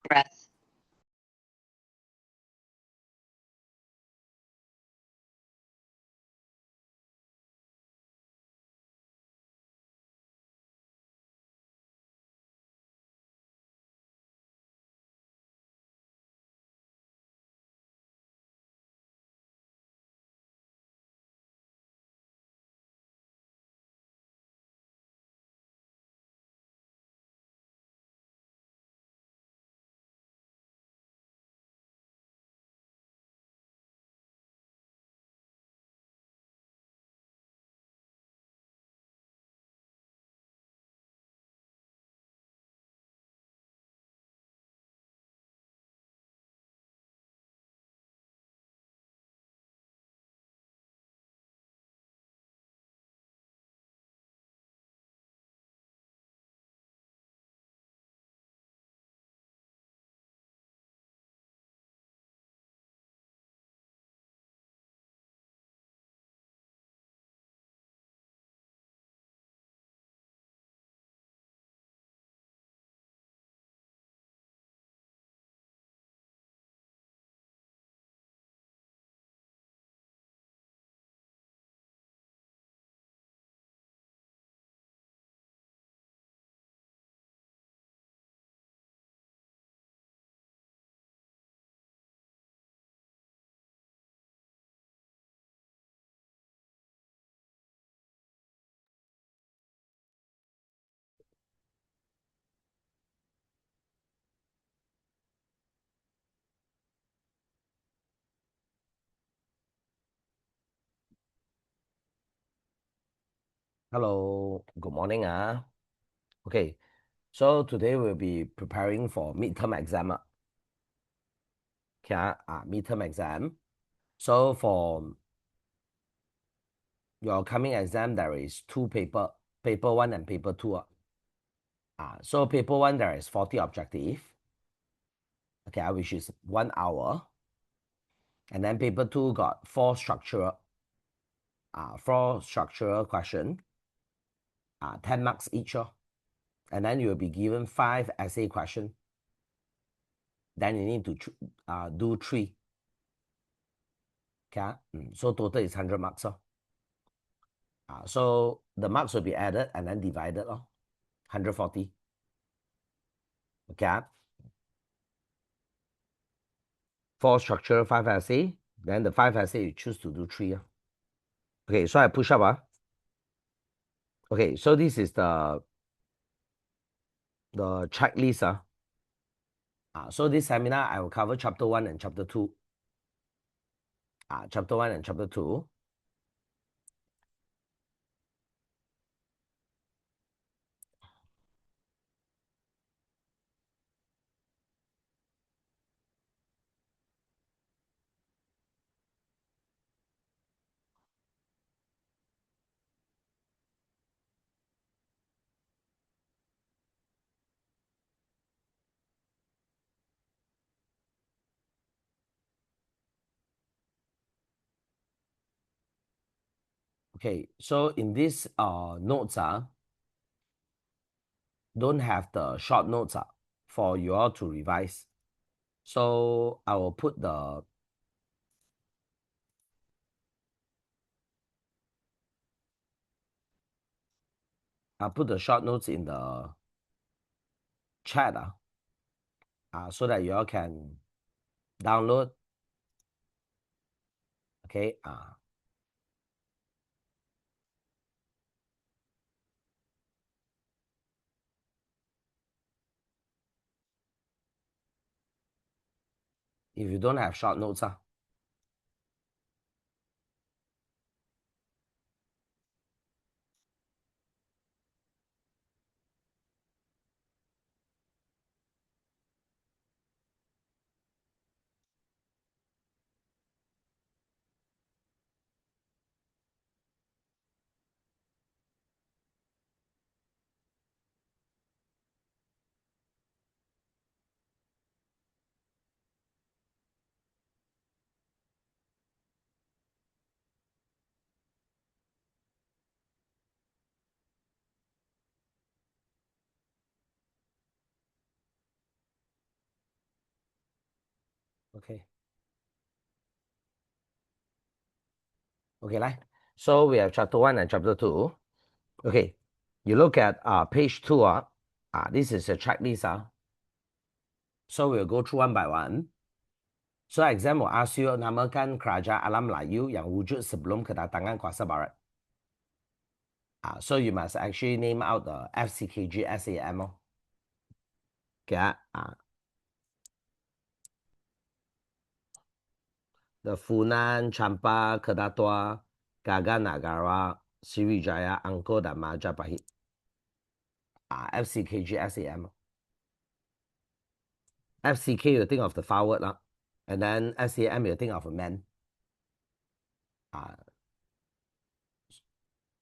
breath. Hello, good morning. Okay, so today we'll be preparing for midterm exam. Okay, midterm exam. So for your coming exam, there is two paper one and paper two. So paper one, there is 40 objective. Okay, which is 1 hour. And then paper two got four structural question, 10 marks each. And then you will be given 5 essay questions. Then you need to do 3. Okay, so total is 100 marks. So the marks will be added and then divided, 140. Okay, 4 structure, 5 essay. Then the 5 essay you choose to do 3. Okay, so I push up. Okay, so this is the checklist. So this seminar I will cover chapter 1 and chapter 2. Chapter 1 and chapter 2. Okay, so in this notes, don't have the short notes for you all to revise. So I will put the short notes in the chat so that you all can download. Okay, if you don't have short notes, Okay. Okay, right? So we have chapter 1 and chapter 2. Okay, you look at page 2. This is a checklist. So we'll go through one by one. So exam will ask you, namakan kerajaan alam Melayu yang wujud sebelum kedatangan kuasa Barat. So you must actually name out the FCKG, SAM. Okay, the Funan, Champa, Kedatua, Gaga Nagara, Sriwijaya, Angkor, dan Majapahit. FCKG, SAM. FCK, you think of the forward, and then SAM, you think of a man.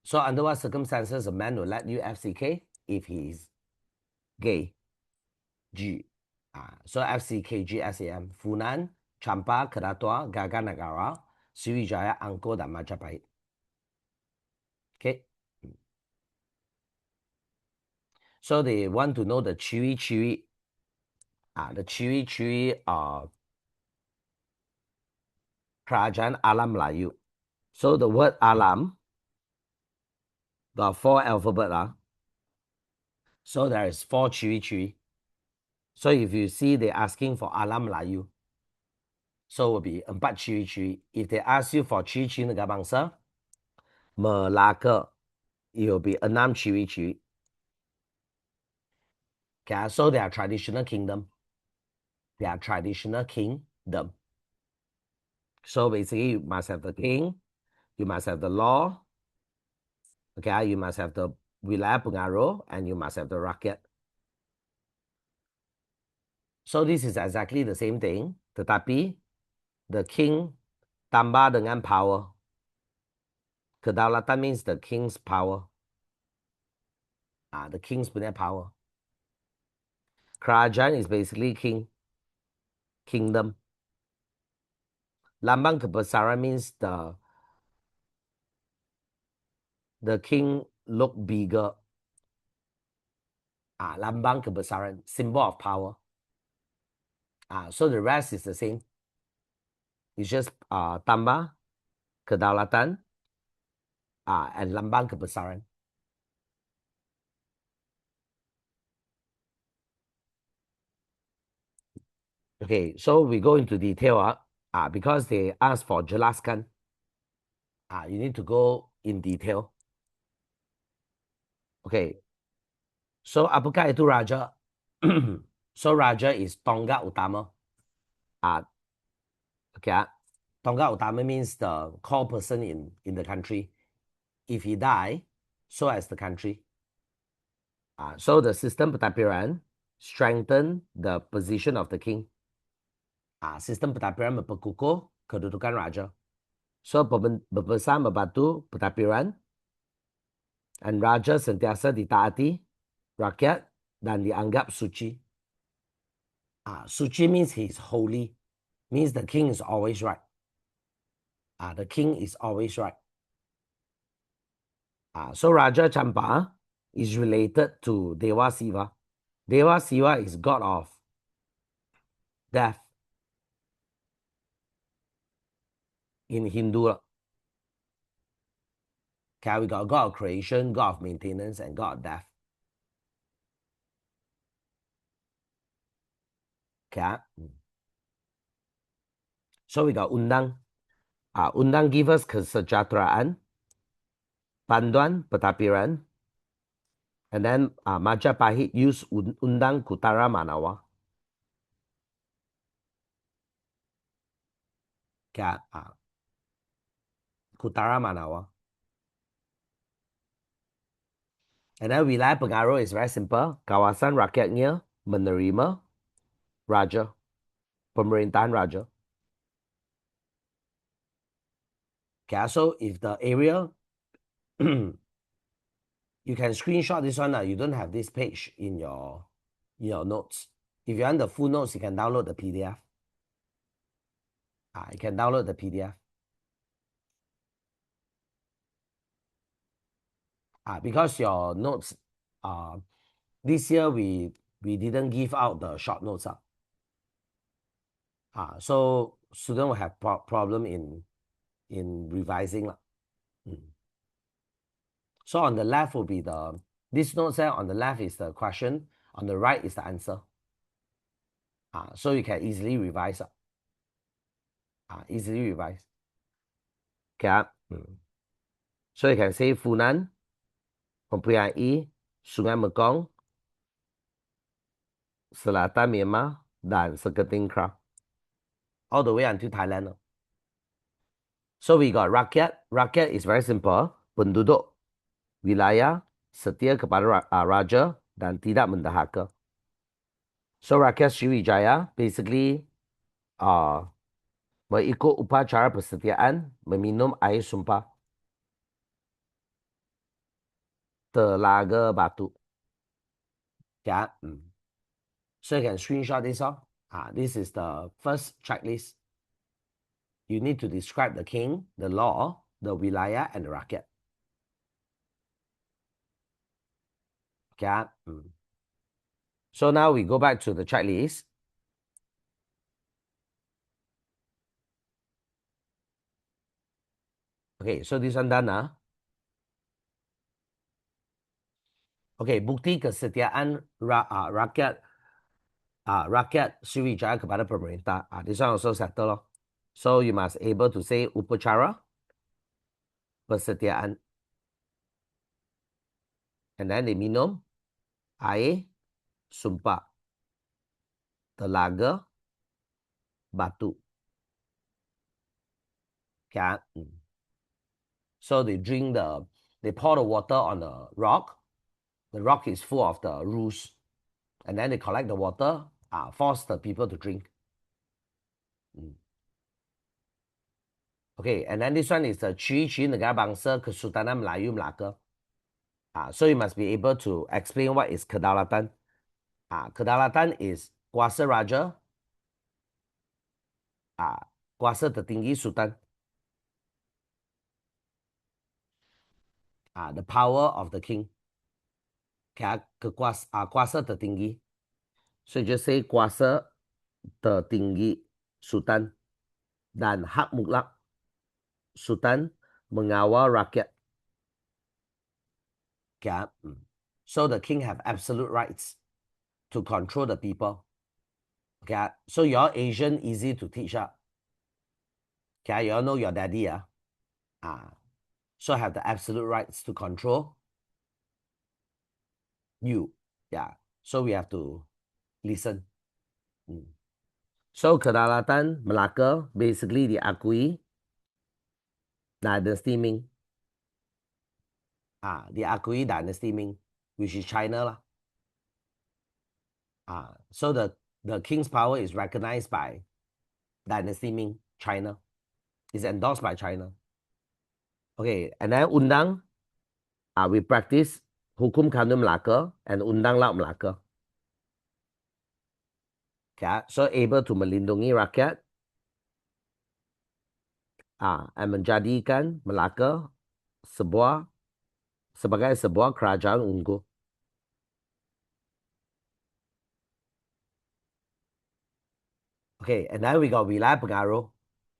So under what circumstances a man will let you FCK? If he's gay. G. So FCKG, SAM. Funan, Champa, Kedatua, Gaga Nagara, Sriwijaya, Angkor, dan Majapahit. Okay. So they want to know the ciri-ciri. The ciri-ciri kerajaan alam Melayu. So the word alam got 4 alphabet. So there is 4 ciri-ciri. So if you see they're asking for alam Melayu, so it will be 4 ciri-ciri. If they ask you for ciri-ciri negara bangsa, Melaka, it will be 6 ciri-ciri. Okay, so they are traditional kingdom. They are traditional kingdom. So basically, you must have the king, you must have the law, okay, you must have the wilayah pengaruh, and you must have the rakyat. So this is exactly the same thing, tetapi the king tambah dengan power. Kedaulatan means the king's power. The king's punya power. Kerajaan is basically king, kingdom. Lambang kebesaran means the king look bigger. Lambang kebesaran, symbol of power. So the rest is the same. It's just tambah, kedaulatan, and lambang kebesaran. Okay, so we go into detail. Because they ask for jelaskan. You need to go in detail. Okay. So apakah itu raja? So raja is tonggak utama. Okay. Tonggak utama means the core person in the country. If he die, so as the country. So the system pentadbiran strengthen the position of the king. Sistem pentadbiran memperkukuh kedudukan raja. So berbesar membantu pentadbiran, and raja sentiasa ditaati rakyat dan dianggap suci. Suci means he's holy, means the king is always right. The king is always right. So Raja Champa is related to Dewa Siva. Dewa Siva is god of death in Hindu. Okay, we got god of creation, god of maintenance, and god of death. Okay. So we got undang. Undang give us kesejahteraan, panduan pentadbiran, and then Majapahit use undang Kutara Manawa. Okay. Kutara Manawa. And then wilayah pengaruh is very simple. Kawasan rakyatnya menerima raja, pemerintahan raja. Okay, so if the area, you can screenshot this one. You don't have this page in your notes. If you want the full notes, you can download the PDF. You can download the PDF. Because your notes, this year we didn't give out the short notes. So student will have problem in revising lah. So on the left will be this note there on the left is the question, on the right is the answer. So you can easily revise. Easily revise. Okay. So you can say Funan, mempunyai Sungai Mekong, Selatan Myanmar, dan Seketing Kra. All the way until Thailand. So we got rakyat. Rakyat is very simple. Penduduk wilayah setia kepada raja dan tidak mendahaka. So rakyat Sriwijaya basically mengikut upacara persetiaan meminum air sumpah Telaga Batu. Yeah. So you can screenshot this off. This is the first checklist. You need to describe the king, the law, the wilayah, and the rakyat. Okay. So now we go back to the checklist. Okay, so this one done. Okay, bukti kesetiaan rakyat Sriwijaya kepada pemerintah. This one also settle. So you must able to say upacara persetiaan. And then they minum air sumpah Telaga Batu. Okay. So they pour the water on the rock. The rock is full of the rules. And then they collect the water, force the people to drink. Okay, and then this one is the Ciri-ciri negara bangsa Kesultanan Melayu Melaka. So you must be able to explain what is kedaulatan. Kedaulatan is kuasa raja, kuasa tertinggi sultan. The power of the king. Kuasa tertinggi. So you just say kuasa tertinggi sultan dan hak mutlak sultan mengawal rakyat. Okay. So the king have absolute rights to control the people. Okay. So you're Asian, easy to teach up. Okay, you all know your daddy. So have the absolute rights to control you. Yeah. So we have to listen. So kedaulatan Melaka basically diakui Dynasty Ming. Diakui Dynasty Ming, which is China lah. So the king's power is recognized by Dynasty Ming, China. It's endorsed by China. Okay, and then undang, we practice Hukum Kanun Melaka and Undang Laut Melaka. Okay, so able to melindungi rakyat and menjadikan Melaka sebagai sebuah kerajaan unggul. Okay, and then we got wilayah pengaruh.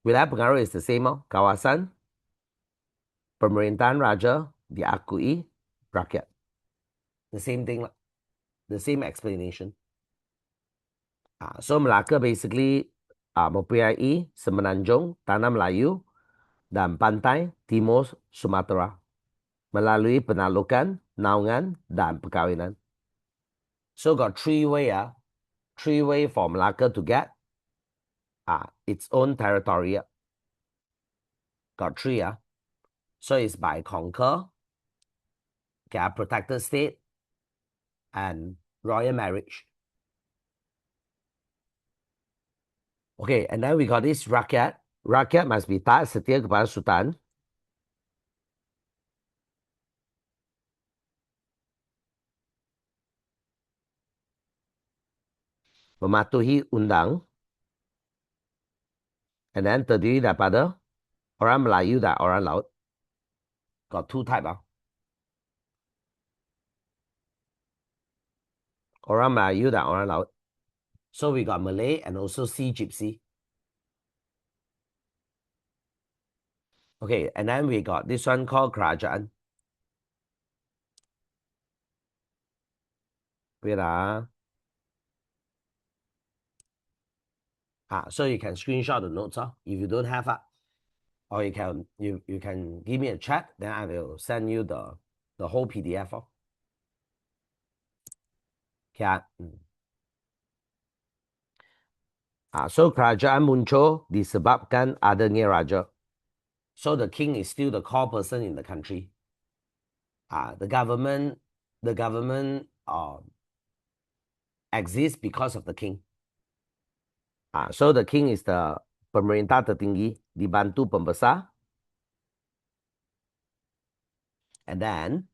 Wilayah pengaruh is the same. Kawasan pemerintahan raja diakui rakyat. The same thing, the same explanation. So Melaka basically mempunyai semenanjung tanah Melayu dan pantai timur Sumatera melalui penaklukan, naungan, dan perkawinan. So got three way for Melaka to get its own territory. Got three. So it's by conquer, protected state, and royal marriage. Okay, and then we got this rakyat. Rakyat must be taat setia kepada sultan. Mematuhi undang. And then terdiri daripada orang Melayu dan orang laut. Got two type. Orang Melayu dan orang laut. So we got Malay and also Sea Gypsy. Okay, and then we got this one called kerajaan. Wait so you can screenshot the notes if you don't have or you can give me a chat, then I will send you the whole PDF. Okay. So kerajaan muncul disebabkan adanya raja. So the king is still the core person in the country. The government exists because of the king. So the king is the pemerintah tertinggi, dibantu pembesar. And then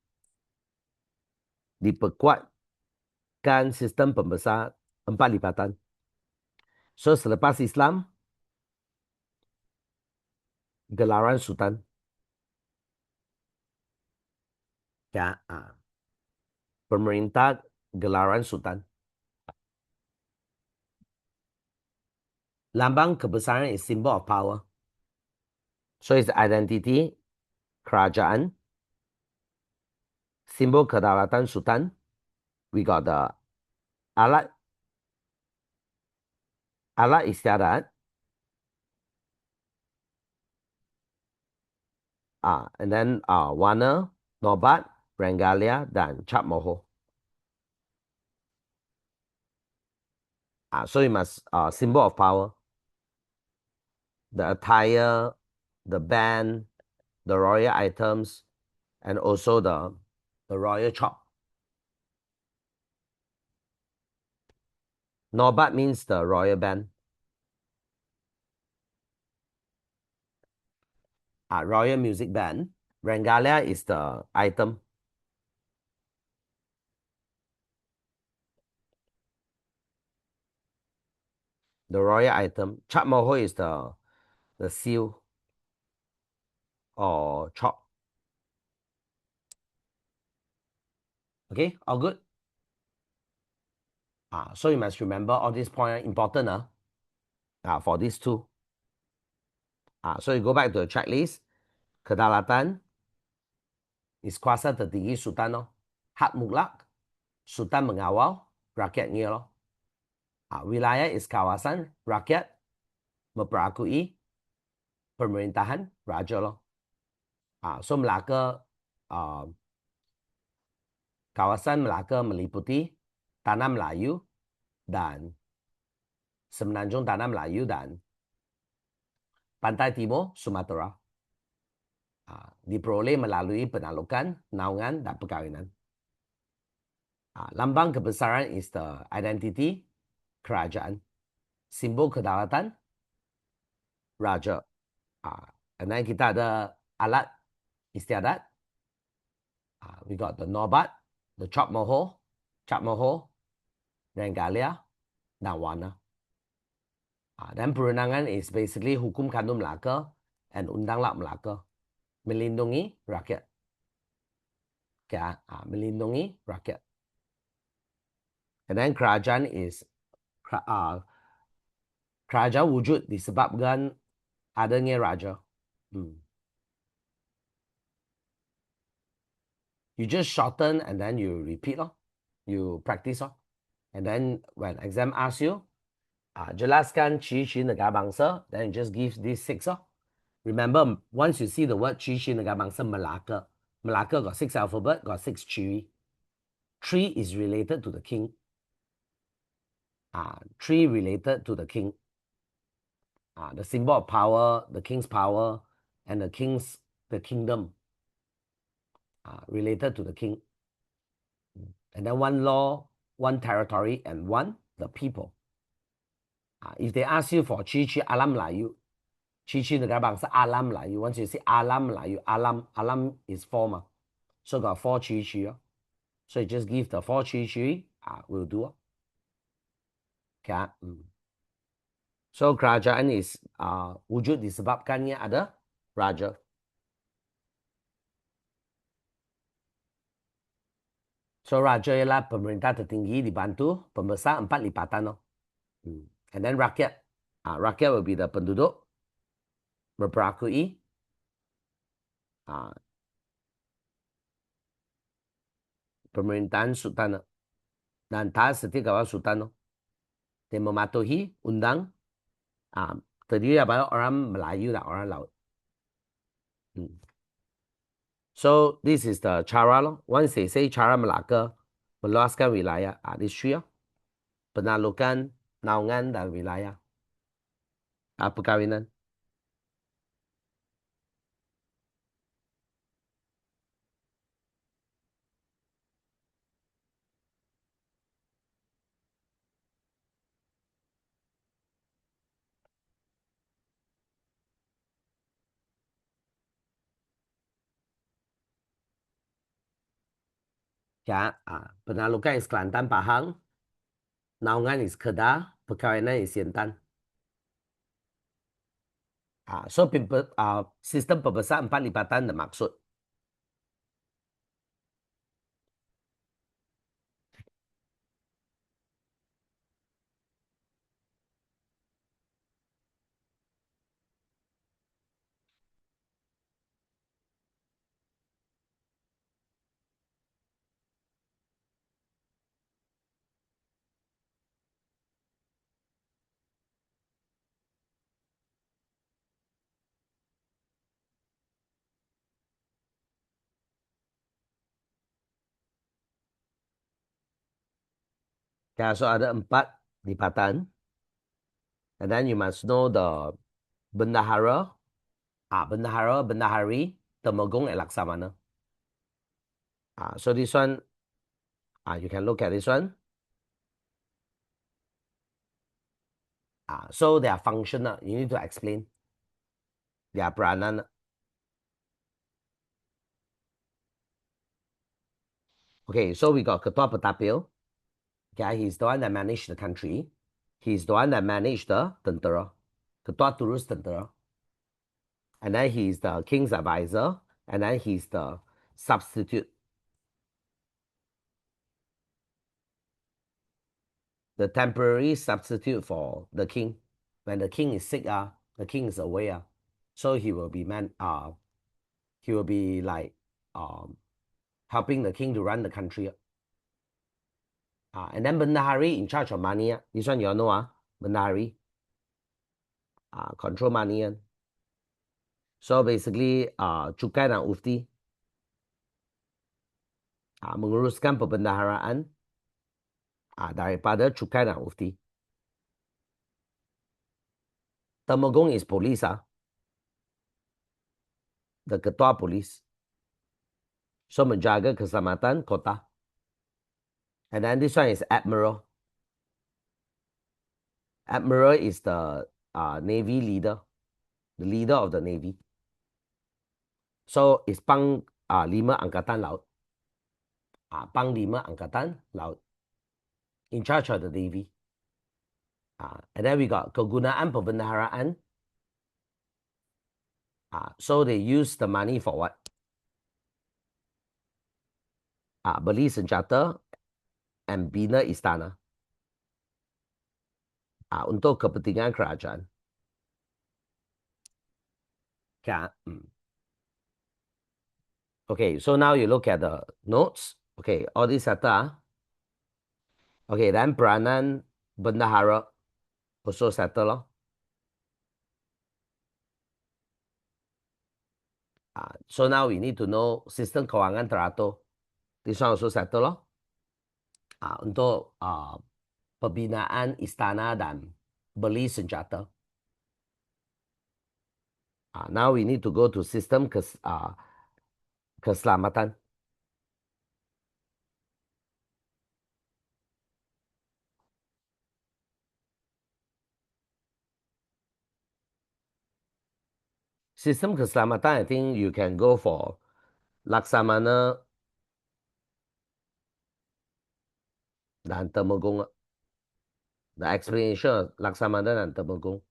diperkuatkan sistem pembesar 4 lipatan. So selepas Islam, gelaran sultan. Ya, pemerintah gelaran sultan. Lambang kebesaran is symbol of power. So it's identity, kerajaan, symbol kedaulatan sultan. We got the alat istiadat. And then warna, nobat, regalia, dan cap moho. So you must symbol of power. The attire, the band, the royal items, and also the royal chop. Nobat means the royal band. Royal music band. Regalia is the item. The royal item. Cap moho is the seal or chop. Okay, all good? So you must remember all these points important for these two. So you go back to the checklist. Kedaulatan is kuasa tertinggi sultan Hak mutlak, sultan mengawal, rakyatnya Wilayah is kawasan, rakyat memperakui pemerintahan raja So Melaka, kawasan Melaka meliputi Tanah Melayu dan Semenanjung Tanah Melayu dan Pantai Timur Sumatera. Diperoleh melalui penalukan, naungan, dan perkahwinan. Lambang kebesaran is the identity, kerajaan. Simbol kedaulatan, raja. And then kita ada alat istiadat. We got the nobat, the cap moho, regalia, dan warna. Dan perundangan is basically hukum kandung Melaka and undang lak Melaka. Melindungi rakyat. Melindungi rakyat. And then kerajaan is kerajaan wujud disebabkan adanya raja. You just shorten and then you repeat you practice and then when exam asks you jelaskan ciri-ciri negara bangsa, then you just give these 6 Remember, once you see the word ciri-ciri negara bangsa Melaka got 6 alphabet, got 6 ciri. 3 is related to the king. 3 related to the king. The symbol of power, the king's power, and the kingdom related to the king. And then 1 law, 1 territory, and 1 the people. If they ask you for ciri-ciri alam Melayu, ciri-ciri negara bangsa alam Melayu, once you say alam Melayu, alam is 4 so got 4 ciri-ciri. So you just give the 4 ciri-ciri, will do. Okay. So kerajaan is wujud disebabkannya ada raja. So raja ialah pemerintah tertinggi dibantu pembesar 4 lipatan And then rakyat. Rakyat will be the penduduk memperakui pemerintahan sultan. Dan taat setia kepada sultan. Dia mematuhi undang. Terdiri daripada orang Melayu dan orang laut. So this is the cara lo. Once they say cara Melaka, meluaskan wilayah. This three. Penalukan, naungan, dan wilayah. Perkawinan. Ya, penalukan is Kelantan, Pahang. Naungan is Kedah. Perkawinan is Siantan. So sistem pembesar 4 lipatan maksud. Ya, so ada 4 lipatan. And then you must know the bendahara, bendahara, bendahari, temenggung, and laksamana. So this one, you can look at this one. So they are functional. You need to explain. They are peranan. Okay, so we got Ketua Petapil. Okay, he's the one that managed the country. He's the one that managed the tentera. Ketua Turus Tentera. And then he's the king's advisor. And then he's the substitute. The temporary substitute for the king. When the king is sick, the king is away. So he will be he will be like helping the king to run the country. And then bendahari in charge of money. This one you all know, bendahari. Control money. So basically, cukai dan ufti menguruskan perbendaharaan daripada cukai dan ufti. Temenggung is police, the ketua polis. So menjaga keselamatan kota. And then this one is admiral. Admiral is the navy leader, the leader of the navy. So it's Panglima Angkatan Laut. Panglima Angkatan Laut. In charge of the navy. And then we got kegunaan perbendaharaan. So they use the money for what? Beli senjata and bina istana. Untuk kepentingan kerajaan. Okay, so now you look at the notes. Okay, all these settle. Okay, then peranan bendahara also settle. So now we need to know sistem kewangan teratur. This one also settle. Untuk pembinaan istana dan beli senjata. Now we need to go to sistem keselamatan. Sistem keselamatan, I think you can go for Laksamana dan Temenggung. The explanation of Laksamana dan Temenggung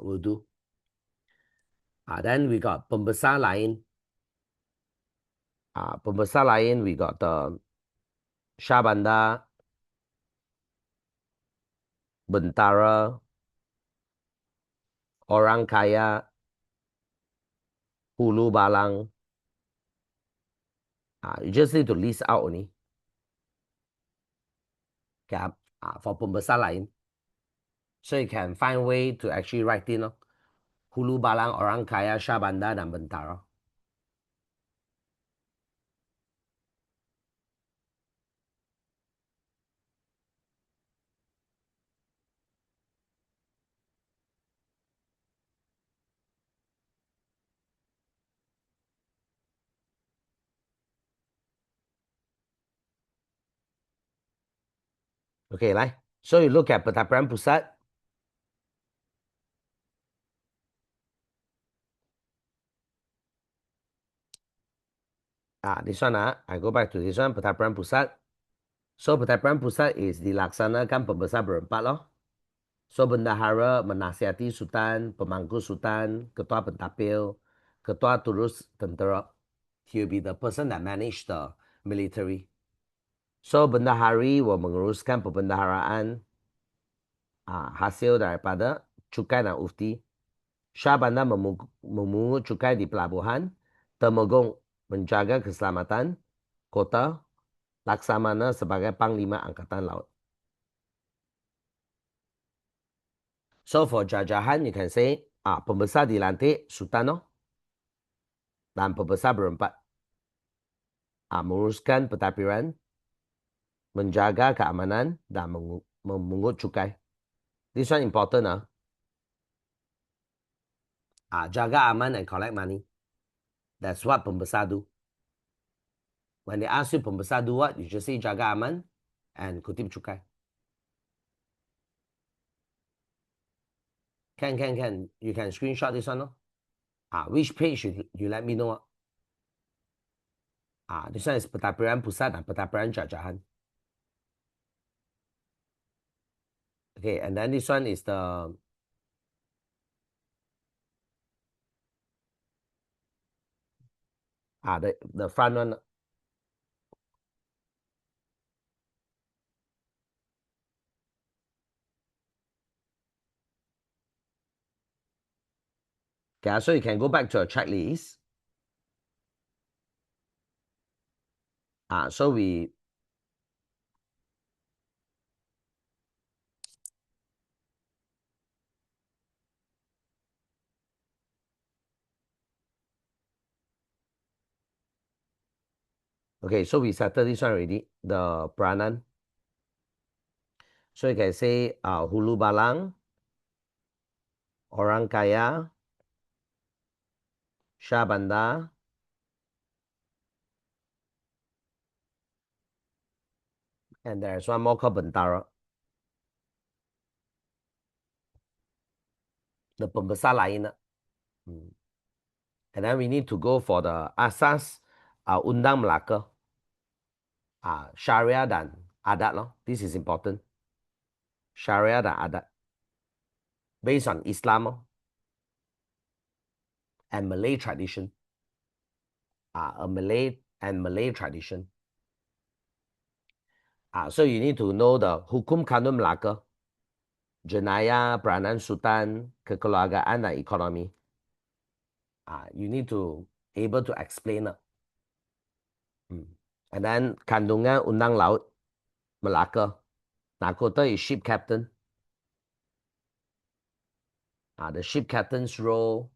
will do. Then we got pembesar lain. Pembesar lain, we got the Shah Bandar, Bentara, orang kaya, hulu balang. You just need to list out only. Okay, for pembesar lain. So you can find way to actually write in. Hulu balang, orang kaya, Shah Bandar, dan Bentara. Okay, 来 so you look at Pentappuran Pusat. This one, I go back to this one, Pentappuran Pusat. So Pentappuran Pusat is dilaksanakan pembesar berempat loh. So bendahara menasihati Sultan, pemangku Sultan, ketua pentapil, ketua turus tentera. He'll be the person that manage the military. So bendahari will menguruskan perbendaharaan hasil daripada cukai dan ufti. Shah Bandar memungut cukai di pelabuhan. Temenggung menjaga keselamatan kota. Laksamana sebagai Panglima Angkatan Laut. So for jajahan, you can say, pembesar dilantik Sultan dan pembesar berempat. Menguruskan pentadbiran, menjaga keamanan dan memungut cukai. This one important. Jaga aman and collect money. That's what pembesar do. When they ask you pembesar do what, you just say jaga aman and kutip cukai. Can. You can screenshot this one. Which page you let me know. This one is Pentadbiran Pusat and Pentadbiran Jajahan. Okay, and then this one is the the front one. Okay, so you can go back to a checklist. So we settle this one already, the peranan. So you can say hulu balang, orang kaya, Shah Bandar, and there's one more called Bentara. The pembesar lain. And then we need to go for the asas undang Melaka. Sharia dan adat. This is important. Sharia dan adat. Based on Islam and Malay tradition. A Malay tradition. So you need to know the Hukum Kanun Melaka, Jenayah, Peranan Sultan, Kekeluargaan dan Ekonomi. You need to able to explain it. And then Kandungan Undang Laut Melaka. Nakota is ship captain. The ship captain's role,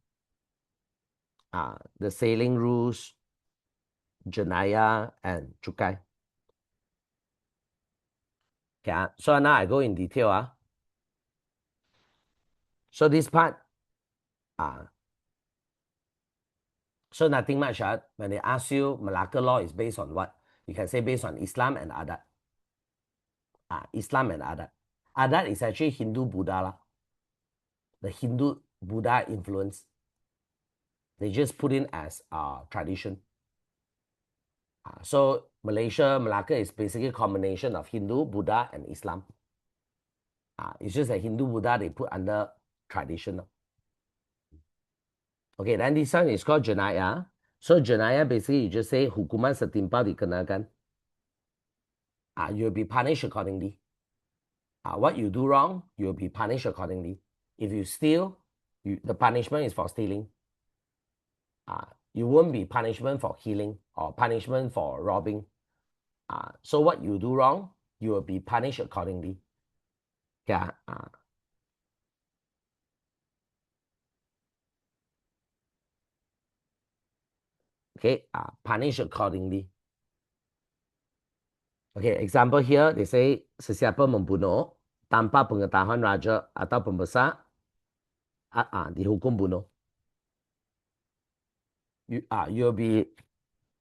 the sailing rules, Jenayah, and Cukai. Okay, so now I go in detail. So this part, so nothing much. When they ask you, Malacca law is based on what? You can say based on Islam and adat. Islam and adat. Adat is actually Hindu Buddha. The Hindu Buddha influence. They just put in as tradition. So Malacca is basically a combination of Hindu, Buddha, and Islam. It's just that Hindu Buddha they put under tradition. Okay, then this one is called Jenayah. So Jenayah basically you just say hukuman setimpal dikenakan. You'll be punished accordingly. What you do wrong, you'll be punished accordingly. If you steal, the punishment is for stealing. You won't be punishment for killing or punishment for robbing. So what you do wrong, you will be punished accordingly. Yeah. Okay. Punish accordingly. Okay. Example here, they say sesiapa membunuh tanpa pengetahuan raja atau pembesar dihukum bunuh. You'll be,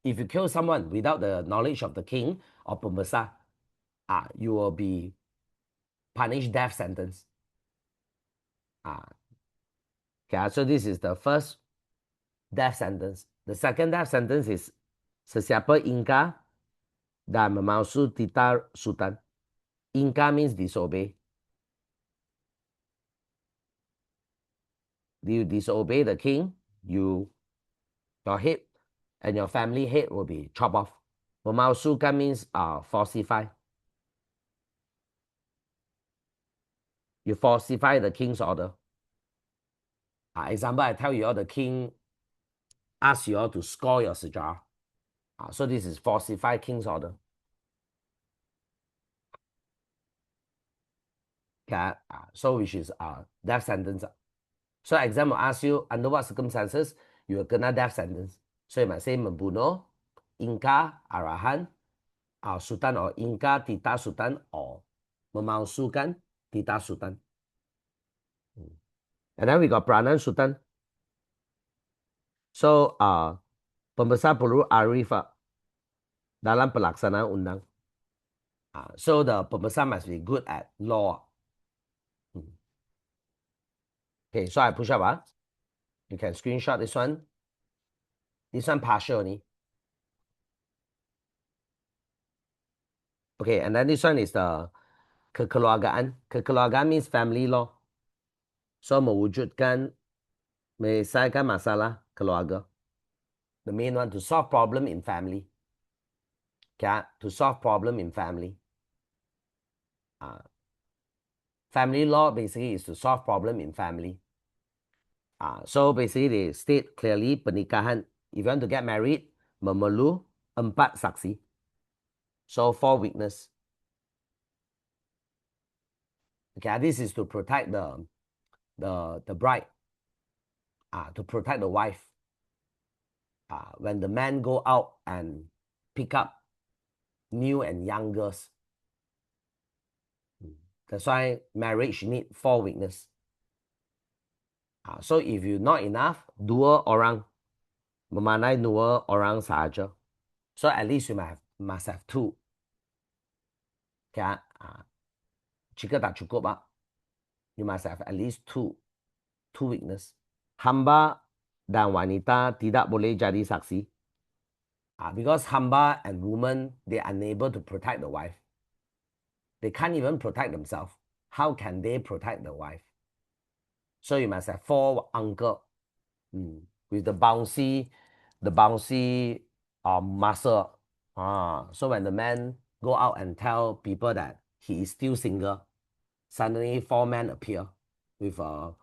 if you kill someone without the knowledge of the king or pembesar, you will be punished death sentence. Okay, so this is the first death sentence. The second death sentence is sesiapa ingkar dan memalsu titah sultan. Ingkar means disobey. You disobey the king, your head and your family head will be chopped off. Memalsukan means falsify. You falsify the king's order. Example, I tell you all, the king asks you all to score your sejarah. So this is falsify king's order. Okay, so which is death sentence. So exam will ask you under what circumstances you will kena death sentence. So you might say membunuh, ingkar, arahan, sultan or ingkar titah sultan or memalsukan titah sultan. And then we got peranan sultan. So pembesar perlu arif dalam pelaksanaan undang. So the pembesar must be good at law. Okay, so I push up. You can screenshot this one. This one partial only. Okay, and then this one is the kekeluargaan. Kekeluargaan means family law. So mewujudkan, menyelesaikan masalah keluarga. The main one, to solve problem in family. Okay, to solve problem in family. Family law basically is to solve problem in family. So basically they state clearly pernikahan. If you want to get married, memerlu 4 saksi. So 4 witness. Okay, this is to protect the bride, to protect the wife. When the man go out and pick up new and young girls. That's why marriage need 4 witness. So if you not enough, 2 orang. Memanai 2 orang sahaja. So at least you must have 2. Okay, jika tak cukup, you must have at least 2 witness. Hamba dan wanita tidak boleh jadi saksi. Because hamba and woman, they are unable to protect the wife. They can't even protect themselves. How can they protect the wife? So you must have 4 uncle with the bouncy muscle. So when the man go out and tell people that he is still single, suddenly 4 men appear with a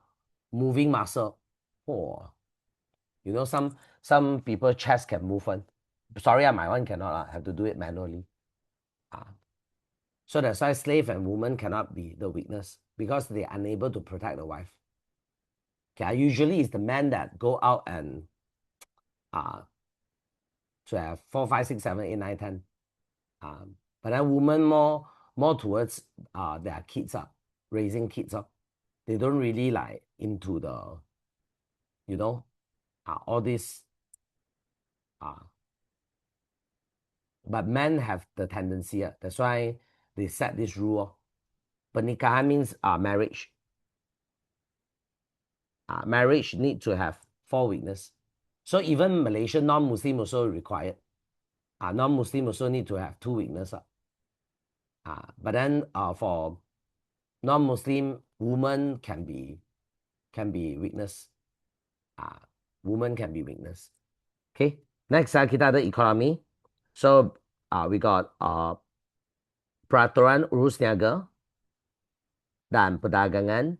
moving muscle. You know, some people chest can move one. Sorry, my one cannot. I have to do it manually. So that's why slave and woman cannot be the witness, because they are unable to protect the wife. Okay, usually it's the man that go out and to have 4, 5, 6, 7, 8, 9, 10. But then women more towards their kids, raising kids. They don't really like into the, you know, all this. But men have the tendency. That's why they set this rule. Pernikahan means marriage. Marriage need to have 4 witness. So even Malaysian non-Muslim also required. Non-Muslim also need to have 2 witness. But then for non-Muslim, woman can be witness. Woman can be witness. Okay. Next, kita ada economy. So we got peraturan urus niaga dan perdagangan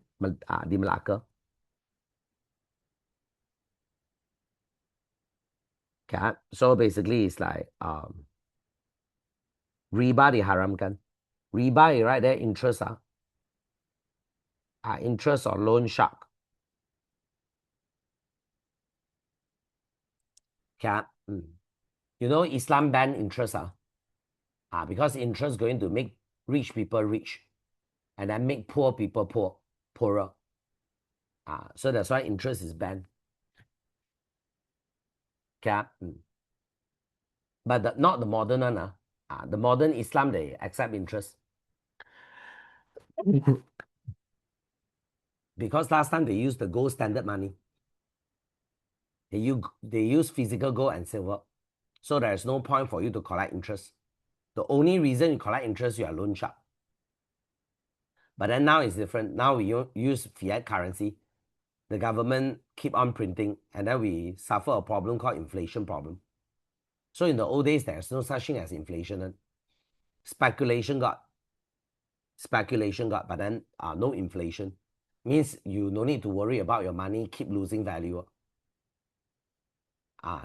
di Melaka. Okay. So basically it's like riba diharamkan. Riba is right there, interest interest or loan shark. Okay. You know Islam ban interest because interest going to make rich people rich and then make poor people poorer. So that's why interest is banned. Okay. But not the modern one. The modern Islam, they accept interest. Because last time they used the gold standard money. They use physical gold and silver. So there's no point for you to collect interest. The only reason you collect interest, you are loan shark. But then now it's different. Now we use fiat currency. The government keep on printing, and then we suffer a problem called inflation problem. So in the old days, there's no such thing as inflation. Speculation got, but then no inflation. Means you no need to worry about your money keep losing value.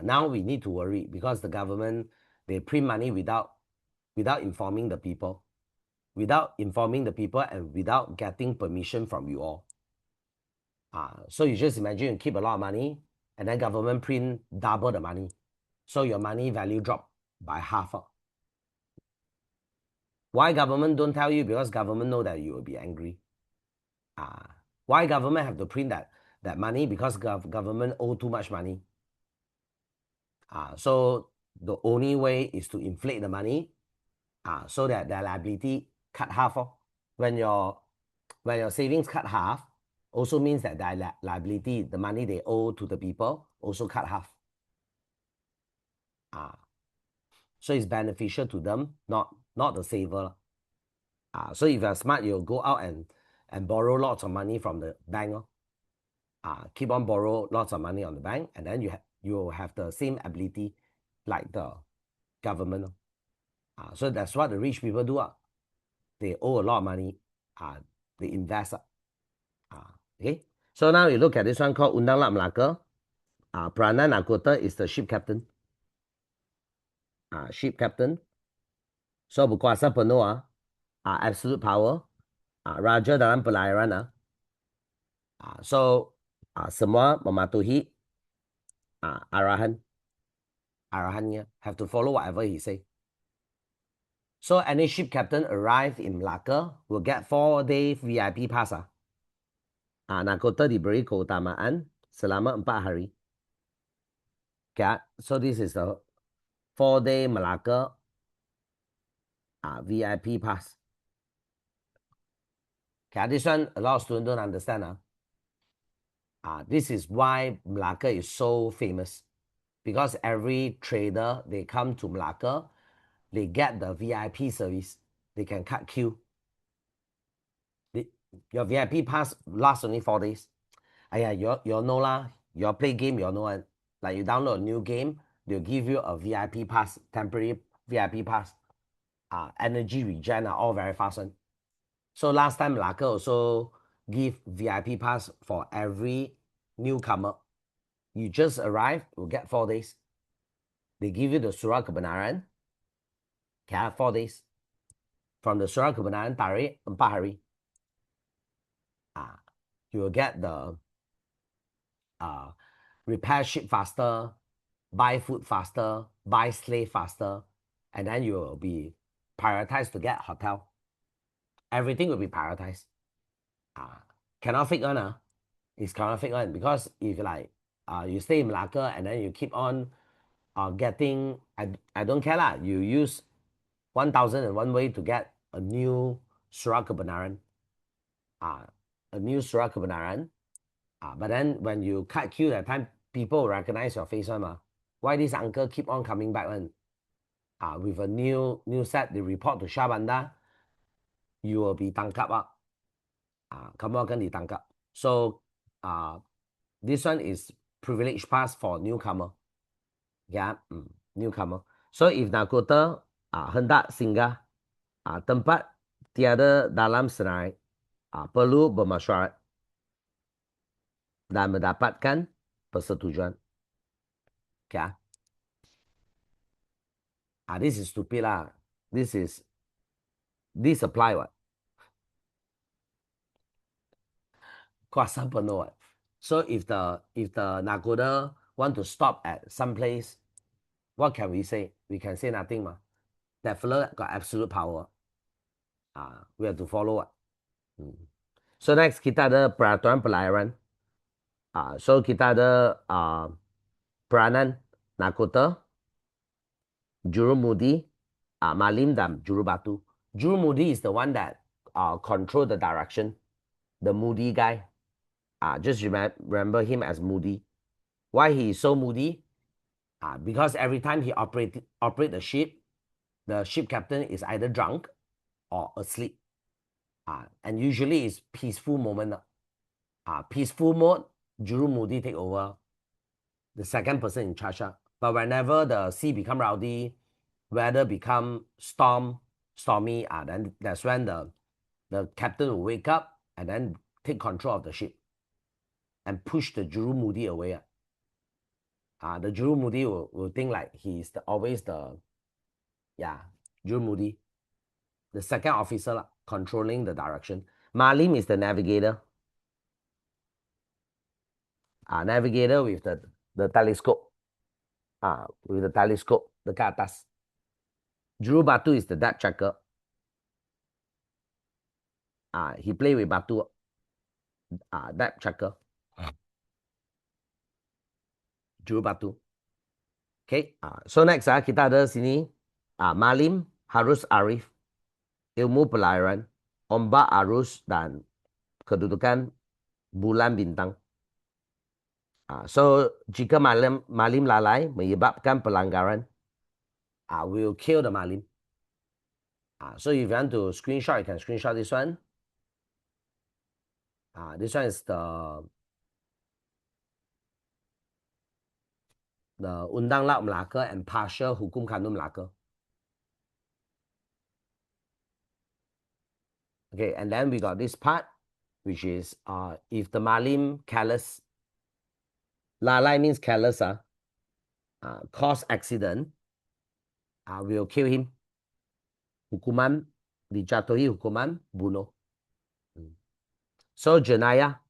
Now we need to worry because the government, they print money without informing the people. Without informing the people and without getting permission from you all. So you just imagine you keep a lot of money and then government print double the money. So your money value drop by half. Why government don't tell you? Because government know that you will be angry. Why government have to print that money? Because government owe too much money. So the only way is to inflate the money so that their liability cut half. When your savings cut half, also means that their liability, the money they owe to the people, also cut half. So it's beneficial to them, not the saver. So if you're smart, you'll go out and borrow lots of money from the bank. Keep on borrow lots of money on the bank, and then you have the same ability like the government. So that's what the rich people do. They owe a lot of money. They invest. Okay. So now you look at this one called Undang Lat Melaka. Peranan Anggota is the ship captain. Ship captain. So berkuasa penuh absolute power. Raja dalam pelayaran. So semua mematuhi arahannya. Have to follow whatever he say. So any ship captain arrive in Melaka will get 4-day VIP pass. Nahkota diberi keutamaan selama 4 hari. Okay, so this is the 4-day Melaka VIP pass. Okay, this one a lot of students don't understand. This is why Melaka is so famous. Because every trader, they come to Melaka, they get the VIP service. They can cut queue. Your VIP pass lasts only 4 days. You all know lah. You all play game, you all know. Like you download a new game, they'll give you a VIP pass, temporary VIP pass. Energy regen all very fast. So last time Melaka also give VIP pass for every newcomer. You just arrive, you'll get 4 days. They give you the surat kebenaran. Okay, 4 days. From the surat kebenaran tarik 4 hari. You will get the repair ship faster, buy food faster, buy slave faster, and then you will be prioritized to get hotel. Everything will be prioritized. Cannot fake one. It's cannot fake one because if like you stay in Melaka and then you keep on getting, I don't care lah. You use 1001 way to get a new surat kebenaran. A new surat kebenaran. But then when you cut queue that time, people recognize your face one. Why this uncle keep on coming back one? With a new set, they report to Shah Bandar, you will be tangkap up. Kamu akan ditangkap. So this one is privilege pass for newcomer. Yeah, newcomer. So if Nahkota hendak singgah tempat tiada dalam senarai, perlu bermesyuarat dan mendapatkan persetujuan. Okay. This is stupid lah. This apply what? Kuasa penuh what? So if the nakoda want to stop at some place, what can we say? We can say nothing ma. That fella got absolute power. We have to follow what? So next kita ada peraturan pelayaran. So kita ada peranan nakota, jurumudi, malim dan jurubatu. Jurumudi is the one that control the direction. The moody guy. Just remember him as moody. Why he is so moody? Because every time he operate the ship captain is either drunk or asleep. And usually it's peaceful moment. Peaceful mode, Juru Moody take over. The second person in charge. But whenever the sea become rowdy, weather become stormy, then that's when the captain will wake up and then take control of the ship and push the Juru Moody away. The Juru Moody will think like he's always the Juru Moody, the second officer controlling the direction. Malim is the navigator. Navigator with the telescope. With the telescope, the ke atas. Juru Batu is the depth checker. He play with batu. Depth checker. Juru Batu. Okay. So next kita ada sini Malim harus arif, ilmu pelayaran, ombak arus dan kedudukan bulan bintang. So jika malim lalai menyebabkan pelanggaran, we'll kill the malim. So if you want to screenshot, you can screenshot this one. This one is the Undang Laut Melaka and partial Hukum Kandung Melaka. Okay, and then we got this part, which is if the malim careless, lalai means careless, cause accident, we'll kill him. Hukuman, dijatuhi hukuman bunuh. So jenayah,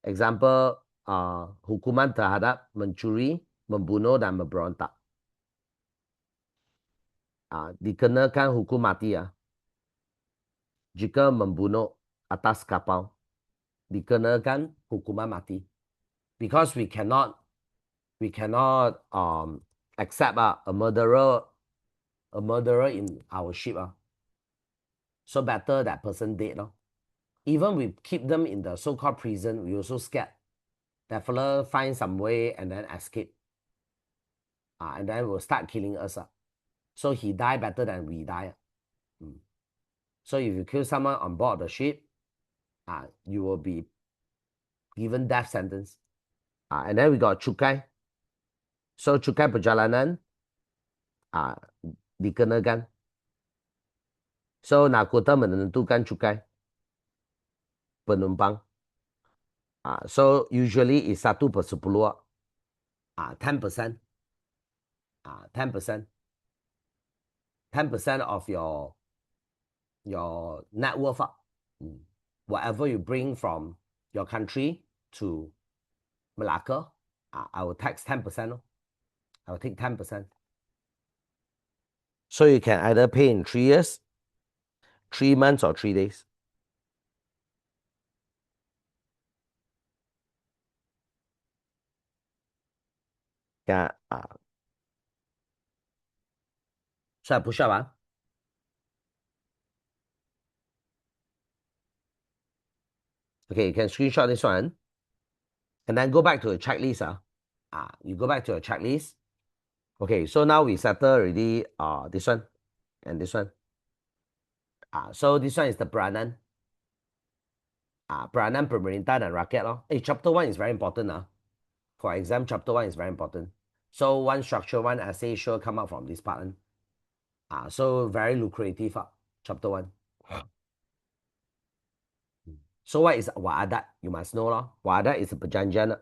example, hukuman terhadap mencuri, membunuh dan memberontak. Dikenakan hukum mati jika membunuh atas kapal, dikenakan hukuman mati. Because we cannot accept a murderer in our ship. So better that person dead. Even we keep them in the so-called prison, we also scared that fella find some way and then escape. And then will start killing us. So he die better than we die. So if you kill someone on board the ship, you will be given death sentence. And then we got cukai. So cukai perjalanan dikenakan. So nakota menentukan cukai penumpang. So usually is 1/10. 10%. 10%. 10% of your net worth. Whatever you bring from your country to Malacca, I will tax 10%. I will take 10%. So you can either pay in 3 years, 3 months, or 3 days. Yeah. So I push up. Okay, you can screenshot this one. And then go back to the checklist. You go back to your checklist. Okay, so now we settle already this one and this one. So this one is the peranan. Peranan pemerintah dan rakyat. Chapter 1 is very important. For exam, chapter 1 is very important. So one structure, one essay sure come out from this part. So very lucrative. Chapter 1. So what is wa'adat? You must know. Wa'adat is a perjanjian.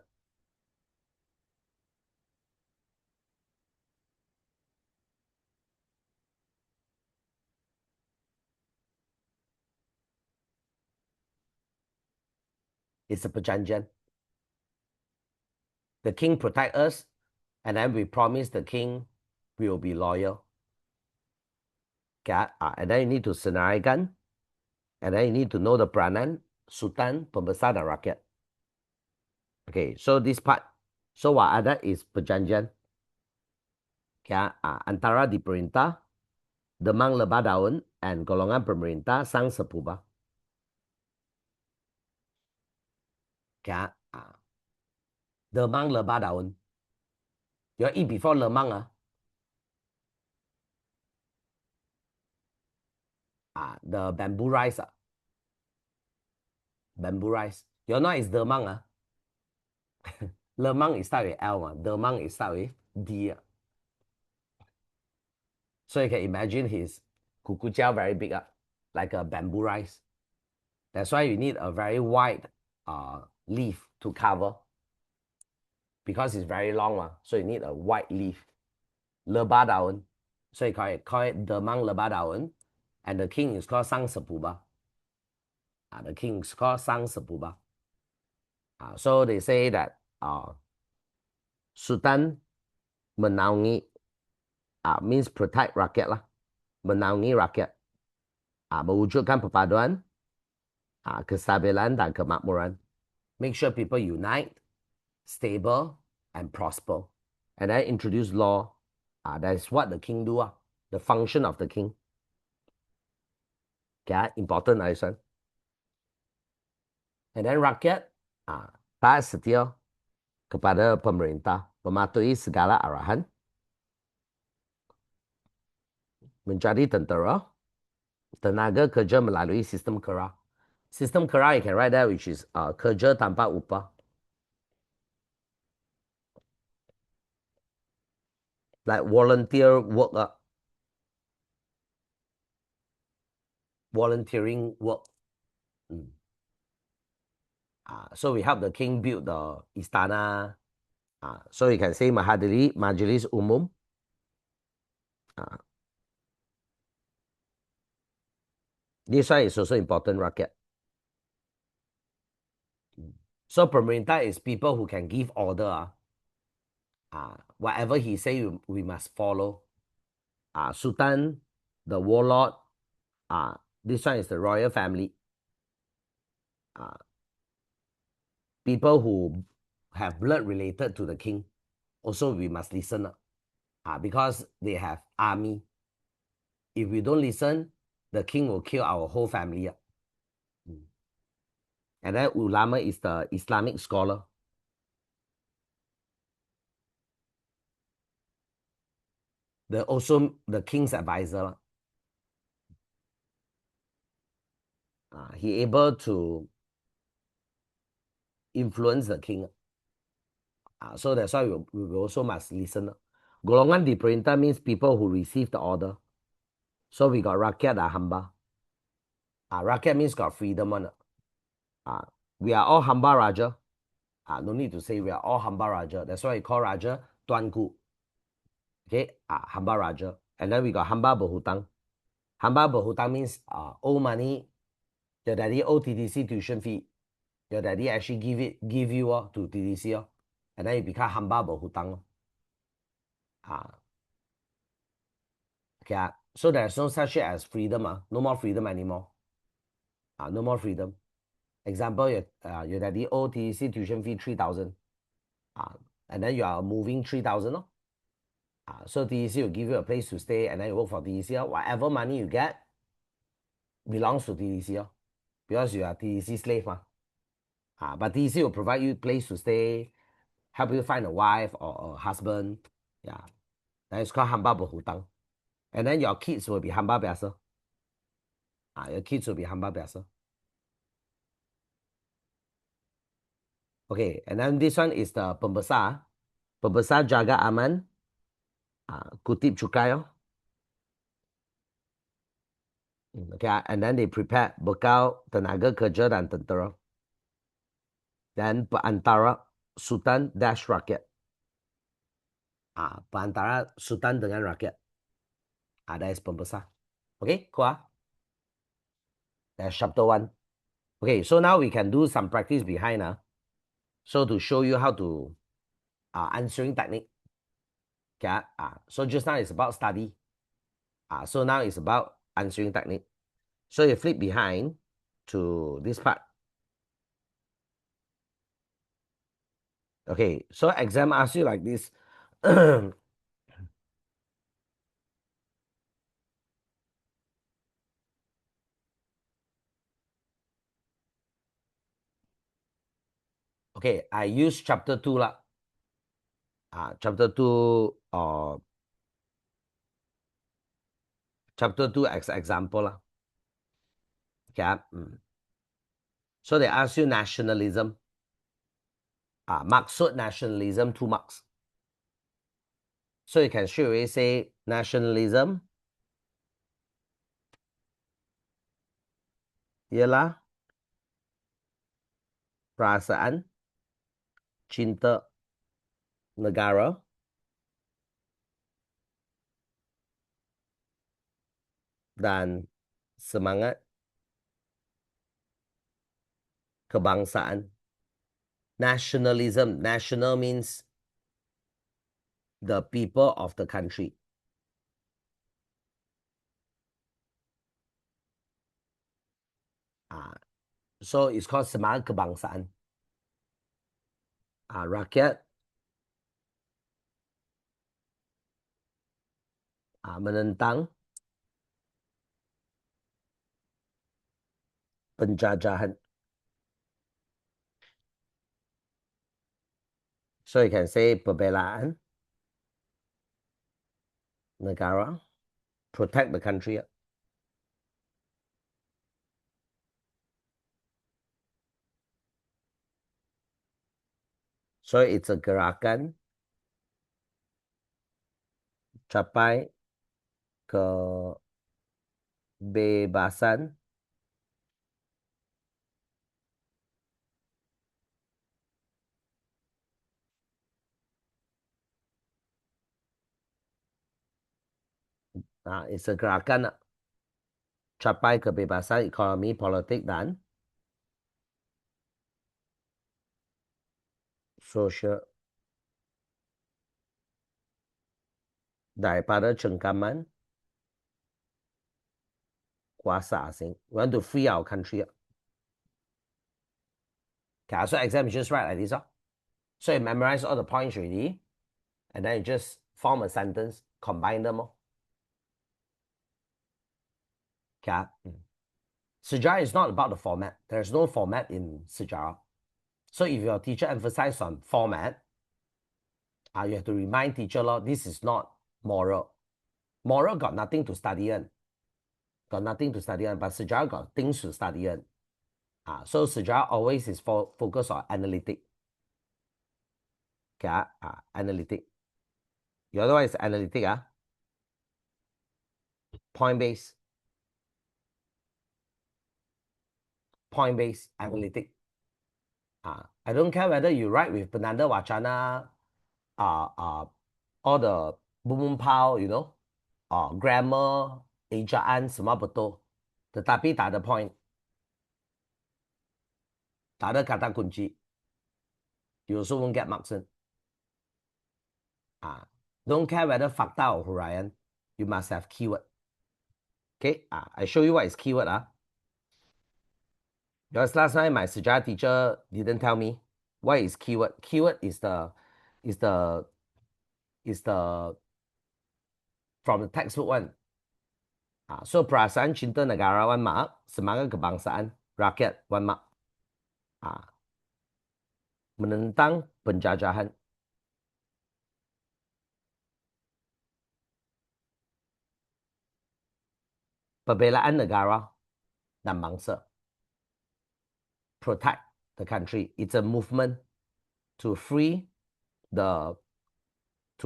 It's a perjanjian. The king protect us, and then we promise the king we will be loyal. Okay, and then you need to senaraikan, and then you need to know the peranan, sultan, pembesar, dan rakyat. Okay, so this part, so wa'adat is perjanjian. Okay, antara diperintah, demang lebah daun, and golongan pemerintah sang sepubah. Okay, demang lebah daun. You eat before lemang, the bamboo rice, bamboo rice. You know it's demang, lemang is start with L, demang is start with D. So you can imagine his kukujiao very big, like a bamboo rice. That's why you need a very wide leaf to cover, because it's very long, so you need a wide leaf. Lebah daun, so you call it demang lebah daun, and the king is called sang sepubah. The king is called sang sepubah. So they say that Sultan menaungi means protect rakyat lah, menaungi rakyat, mewujudkan perpaduan, kestabilan dan kemakmuran. Make sure people unite, stable, and prosper. And then introduce law. That is what the king do. The function of the king. Okay, important this one. And then rakyat taat setia kepada pemerintah, mematuhi segala arahan, menjadi tentera, tenaga kerja melalui sistem kera. Sistem kera, you can write that, which is kerja tanpa upah. Like volunteer work, volunteering work. So we help the king build the istana. So you can say Mahadiri Majlis Umum. This one is also important, rakyat. So pemerintah is people who can give order. Whatever he say, we must follow. Sultan, the warlord. This one is the royal family. People who have blood related to the king, also we must listen. Because they have army. If we don't listen, the king will kill our whole family. And then ulama is the Islamic scholar. Also the king's advisor. He able to influence the king. So that's why we also must listen. Golongan diperintah means people who receive the order. So we got rakyat dan hamba. Rakyat means got freedom one. We are all hamba raja. No need to say we are all hamba raja. That's why we call raja tuanku. Okay, hamba raja. And then we got hamba berhutang. Hamba berhutang means owe money. Your daddy owe TTC tuition fee. Your daddy actually give you to TTC. And then you become hamba berhutang. Okay, so there's no such shit as freedom. No more freedom anymore. No more freedom. Example, your daddy owe TTC tuition fee 3,000. And then you are moving 3,000. So TTC will give you a place to stay, and then you work for TTC. Whatever money you get belongs to TTC. Because you are TTC slave. But TTC will provide you a place to stay, help you find a wife or a husband. Yeah. That is called hamba berhutang. And then your kids will be hamba biasa. Your kids will be hamba biasa. Okay, and then this one is the pembesar. Pembesar jaga aman, kutip cukai. Okay, and then they prepare bekal, tenaga kerja dan tentera. Then perantara sultan dash rakyat. Perantara sultan dengan rakyat. That is pembesar. Okay, cool. That's chapter 1. Okay, so now we can do some practice behind. So to show you how to answering technique. Okay, so just now it's about study. So now it's about answering technique. So you flip behind to this part. Okay, so exam asks you like this. Okay, I use chapter 2 lah. Chapter 2 or chapter 2 as example lah. Okay. So they ask you nationalism. Maksud nationalism, 2 marks. So you can straight away say nationalism ialah perasaan cinta negara dan semangat kebangsaan. Nationalism. National means the people of the country. So it's called semangat kebangsaan. Rakyat menentang penjajahan. So you can say pembelaan negara, protect the country. So it's a gerakan capai kebebasan it's a gerakan capai kebebasan ekonomi, politik dan sosial daripada cengkaman kuasa asing. We want to free our country. Okay, so exam is just write like this. So you memorize all the points already, and then you just form a sentence, combine them. Okay. Sejarah is not about the format. There's no format in sejarah. So if your teacher emphasizes on format, you have to remind teacher, this is not moral. Moral got nothing to study in. Got nothing to study on, but sejarah got things to study in. So sejarah always is focused on analytic. Okay, analytic. The other one is analytic, point-based. Point-based analytic. I don't care whether you write with Penanda Wacana, all the boom pow, grammar, ejaan, semua betul. Tetapi tak ada point. Tak ada kata kunci. You also won't get marks in. Don't care whether fakta or huraian, you must have keyword. Okay, I show you what is keyword. Because last time my sejarah teacher didn't tell me what is keyword. Keyword is the from the textbook one. So perasaan cinta negara 1 mark, semangat kebangsaan rakyat 1 mark. Menentang penjajahan. Pembelaan negara dan bangsa. Protect the country. It's a movement to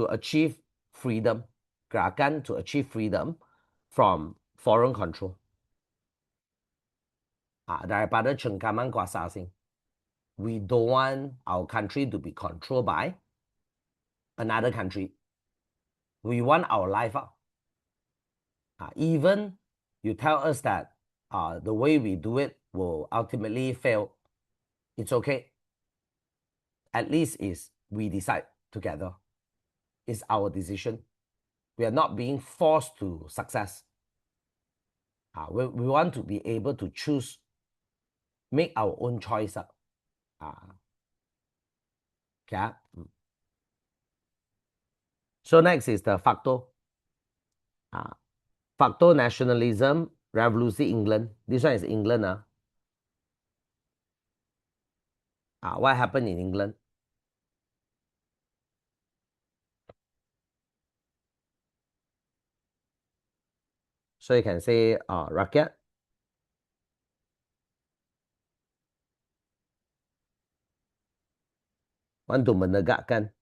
achieve freedom. Gerakan to achieve freedom from foreign control. Daripada cengkaman kuasa asing. We don't want our country to be controlled by another country. We want our life. Even you tell us that the way we do it will ultimately fail, it's okay. At least is we decide together. It's our decision. We are not being forced to success. We want to be able to choose, make our own choice. Okay. So next is the facto. Facto nationalism, revolution England. This one is England. What happened in England? So you can say rakyat. Want to menegakkan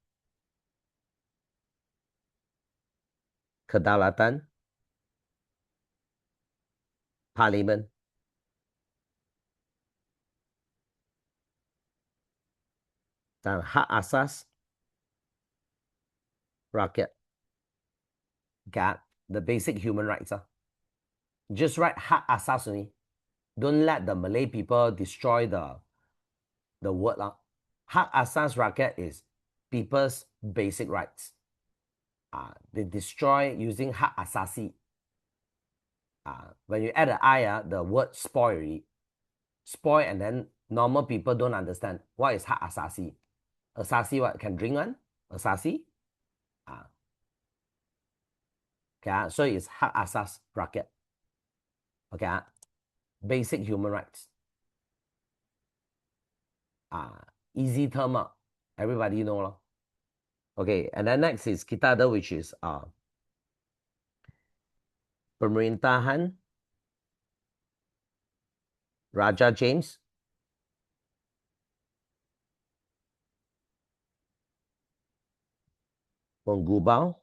kedaulatan parlimen. Dan hak asas rakyat. Okay, the basic human rights. Just write hak asas only. Don't let the Malay people destroy the word. Hak asas rakyat is people's basic rights. They destroy using hak asasi. When you add an I, the word spoil already. Spoil, and then normal people don't understand what is hak asasi. Asasi what? Can drink one? Asasi? Okay, so it's hak asas rakyat. Okay, basic human rights. Easy term, everybody know. Okay, and then next is kita ada, which is pemerintahan Raja James menggubal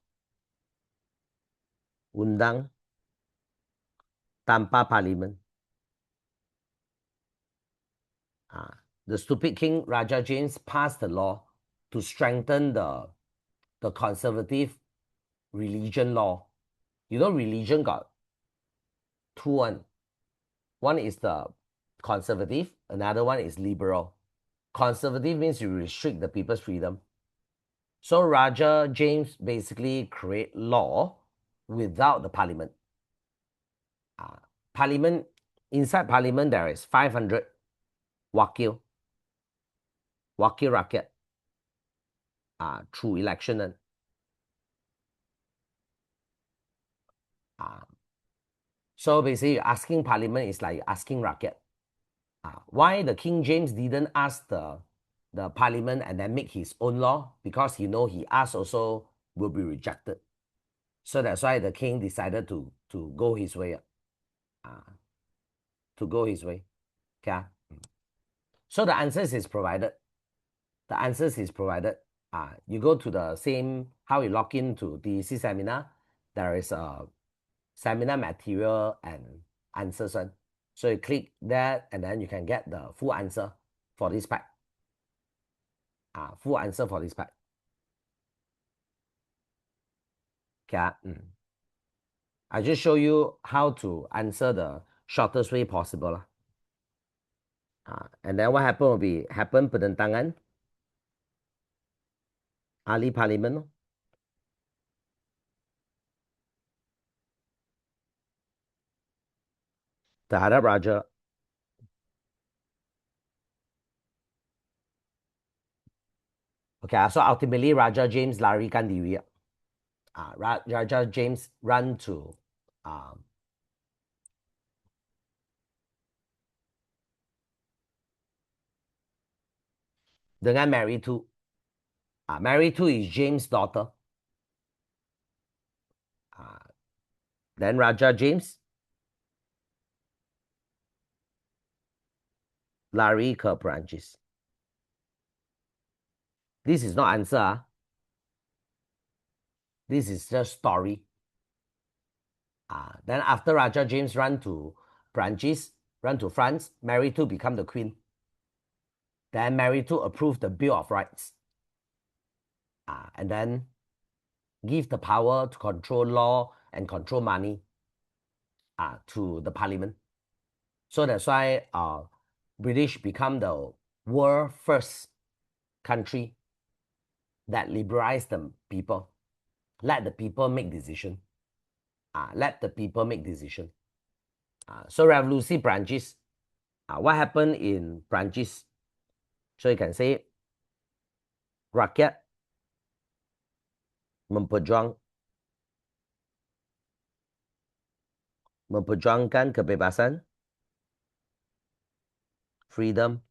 undang tanpa parlimen. The stupid king Raja James passed the law to strengthen the conservative religion law. You know, religion got two one. One is the conservative, another one is liberal. Conservative means you restrict the people's freedom. So Raja James basically create law without the parliament. Parliament, inside parliament there is 500 wakil rakyat through election. So basically asking parliament is like asking rakyat. Why the King James didn't ask the parliament and then make his own law? Because he asked also will be rejected. So that's why the king decided to go his way. Okay. So the answers is provided. You go to the same, how you log in to DEC seminar, there is a seminar material and answers one. So you click that and then you can get the full answer for this pack. Full answer for this pack. Okay. I just show you how to answer the shortest way possible. And then what happened will be, happen penentangan ahli parlimen terhadap raja. Okay, so ultimately Raja James larikan diri. Raja James run to dengan Mary Tu. Mary Tu is James' daughter. Then Raja James lari ke Perancis. This is not answer. This is just story. Then after Raja James run to Perancis, run to France, Mary Tu become the queen. Then Mary Tu approved the Bill of Rights. And then give the power to control law and control money to the parliament. So that's why British become the world first country that liberalized the people, let the people make decision. Let the people make decision. So revolusi Perancis, what happened in Perancis? So you can say rakyat memperjuangkan kebebasan, freedom,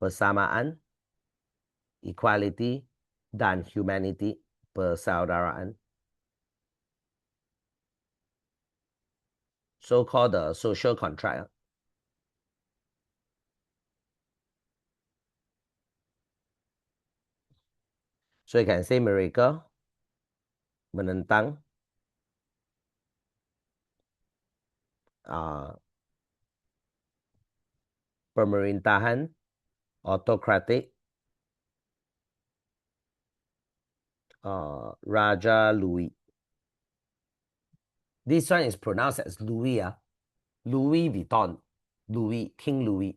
persamaan, equality, dan humanity, persaudaraan. So-called the social contract. So you can say mereka menentang pemerintahan autokratik Raja Louis. This one is pronounced as Louis. Louis Vuitton. Louis, King Louis.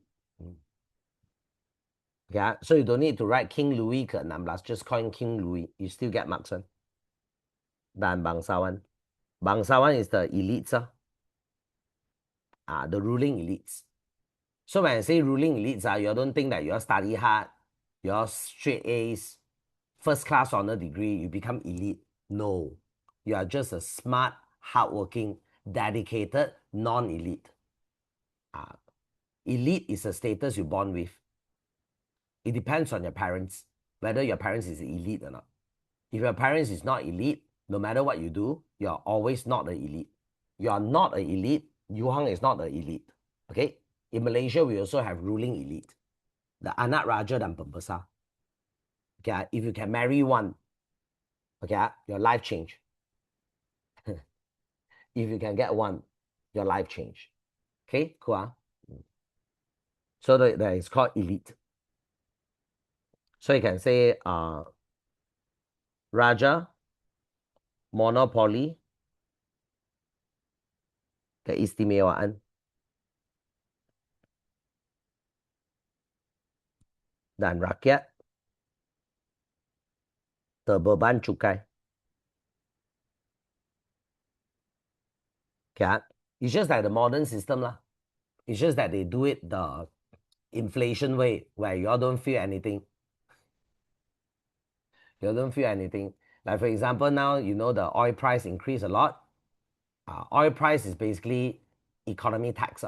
Yeah, so you don't need to write King Louis ke-16, just call him King Louis. You still get marks. Dan bangsawan. Bangsawan is the elites. The ruling elites. So when I say ruling elites, you don't think that you study hard, you straight A's, first class honor degree, you become elite. No. You are just a smart, hardworking, dedicated, non-elite. Elite is a status you're born with. It depends on your parents, whether your parents is elite or not. If your parents is not elite, no matter what you do, you're always not an elite. You are not an elite, YOUHANG is not an elite. Okay? In Malaysia, we also have ruling elite. The anak raja dan pembesar. Okay, if you can marry one, okay, your life change. If you can get one, your life change. Okay, cool. So that is called elite. So you can say raja, monopoly, keistimewaan, dan rakyat terbeban cukai. Okay, it's just like the modern system lah. It's just that they do it the inflation way, where you all don't feel anything. You don't feel anything. Like for example, now you know the oil price increase a lot. Oil price is basically economy tax.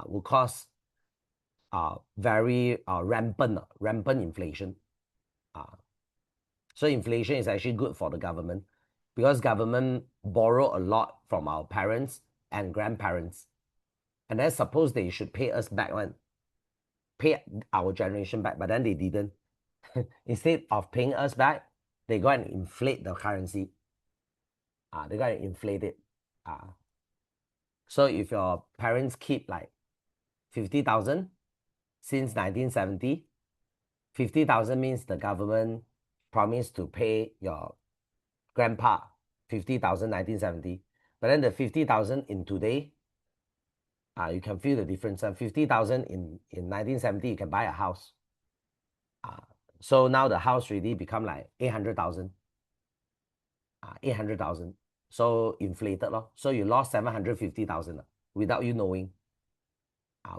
Will cause very rampant inflation. So inflation is actually good for the government because government borrow a lot from our parents and grandparents, and then suppose they should pay us back pay our generation back, but then they didn't. Instead of paying us back, they go and inflate the currency. They go and inflate it. So if your parents keep like 50,000 since 1970, 50,000 means the government promised to pay your grandpa 50,000 1970. But then the 50,000 in today, you can feel the difference. 50,000 in 1970, you can buy a house. So now the house really become like 800,000. 800,000. So inflated. So you lost 750,000 without you knowing.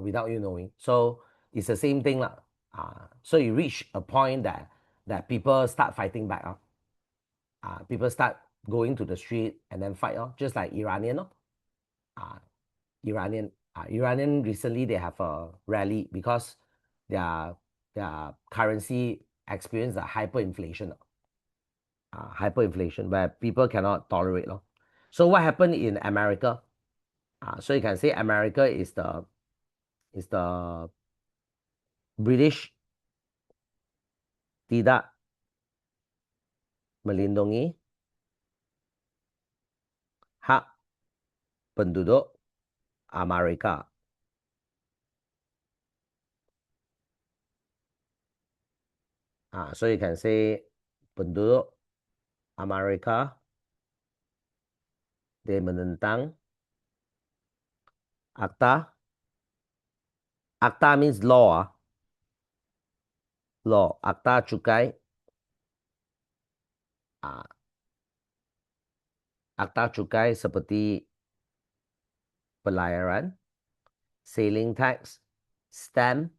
Without you knowing. So it's the same thing. So you reach a point that people start fighting back. People start going to the street and then fight. Just like Iranian. Iranian recently they have a rally because their currency experienced a hyperinflation. Hyperinflation where people cannot tolerate. So what happened in America? So you can say America is the British tidak melindungi hak penduduk Amerika. So you can say penduduk Amerika dia menentang Akta. Akta means law. Law. Akta cukai. Akta cukai seperti pelayaran, sailing tax, stamp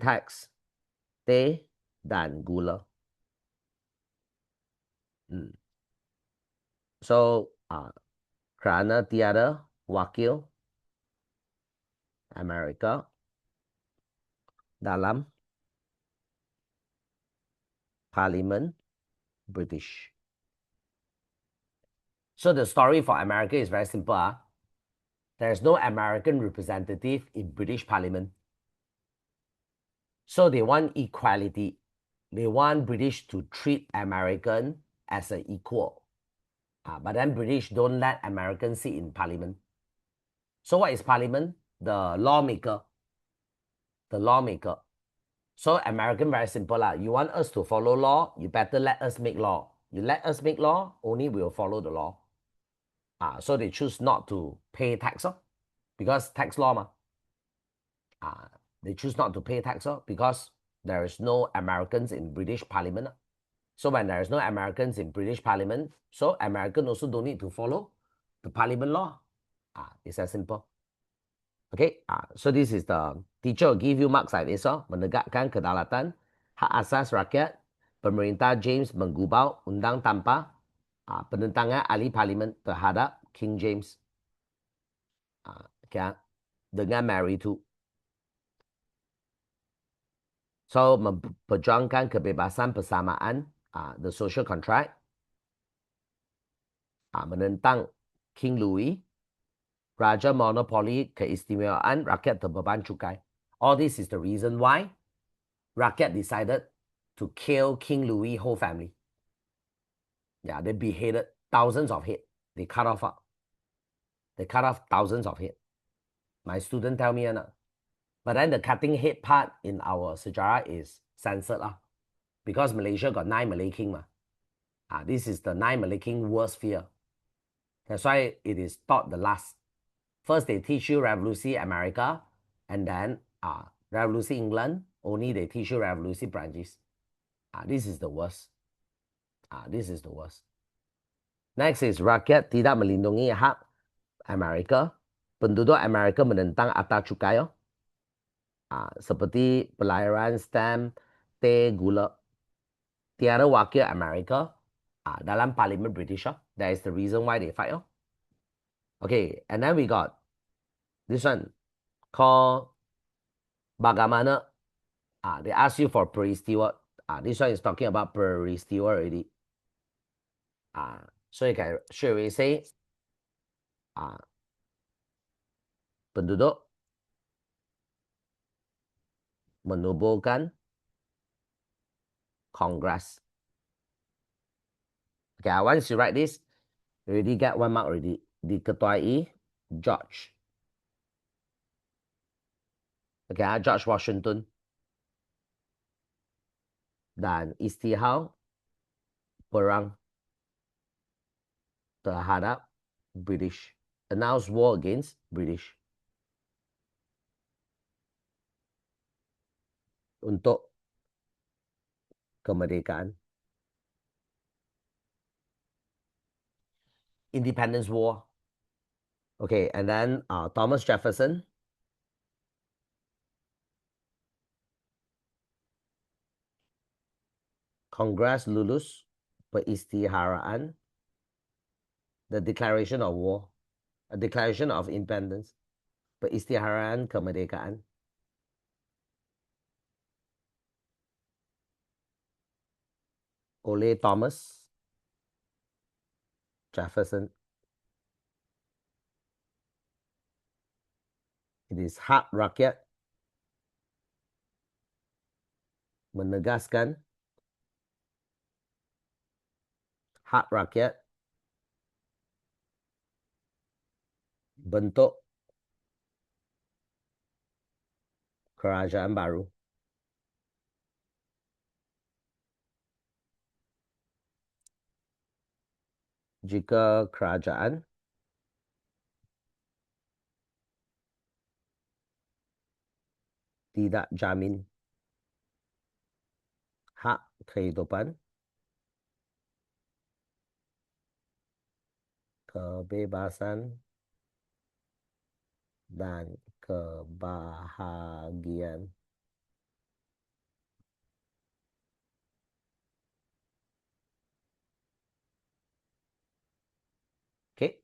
tax, teh, dan gula. So, kerana tiada wakil Amerika dalam Parlimen British. So the story for America is very simple. There's no American representative in British Parliament. So they want equality. They want British to treat American as an equal. But then British don't let Americans sit in Parliament. So what is Parliament? The lawmaker. The lawmaker. So American very simple lah. You want us to follow law, you better let us make law. You let us make law, only we'll follow the law. So they choose not to pay tax because tax law ma. They choose not to pay tax because there is no Americans in British Parliament. So when there is no Americans in British Parliament, so American also don't need to follow the Parliament law. It's as simple. Okay, so this is the teacher will give you marks like this. Menegakkan kedaulatan, hak asas rakyat, pemerintah James menggubal undang tanpa penentangan ahli parlimen terhadap King James. Okay, dengan Mary too. So memperjuangkan kebebasan persamaan, the social contract, menentang King Louis, Raja monopoli keistimewaan rakyat terbeban cukai. All this is the reason why rakyat decided to kill King Louis' whole family. Yeah, they beheaded thousands of head. They cut off. They cut off thousands of head. My student tell me, but then the cutting head part in our sejarah is censored because Malaysia got 9 Malay king. This is the 9 Malay king worst fear. That's why it is taught the last. First, they teach you Revolusi America, and then Revolusi England, only they teach you Revolusi Perancis. This is the worst. This is the worst. Next is rakyat tidak melindungi hak Amerika. Penduduk Amerika menentang akta cukai. Seperti pelayaran, stamp, teh, gula. Tiada wakil Amerika dalam Parlimen British. That is the reason why they fight. Okay, and then we got this one called bagaimana. They ask you for peristiwa. This one is talking about peristiwa already. So you can straight away say penduduk menubuhkan Congress. Okay, once you write this, you already get 1 mark already. Diketuai George. Okay, George Washington. Dan istihau perang terhadap British. Announced war against British. Untuk kemerdekaan. Independence War. Okay, and then Thomas Jefferson. Congress lulus peristiharaan. The Declaration of War. A Declaration of Independence. Peristiharaan kemerdekaan. Oleh Thomas Jefferson. It is hak rakyat menegaskan hak rakyat bentuk kerajaan baru. Jika kerajaan tidak jamin hak kehidupan, kebebasan, dan kebahagiaan. Okay.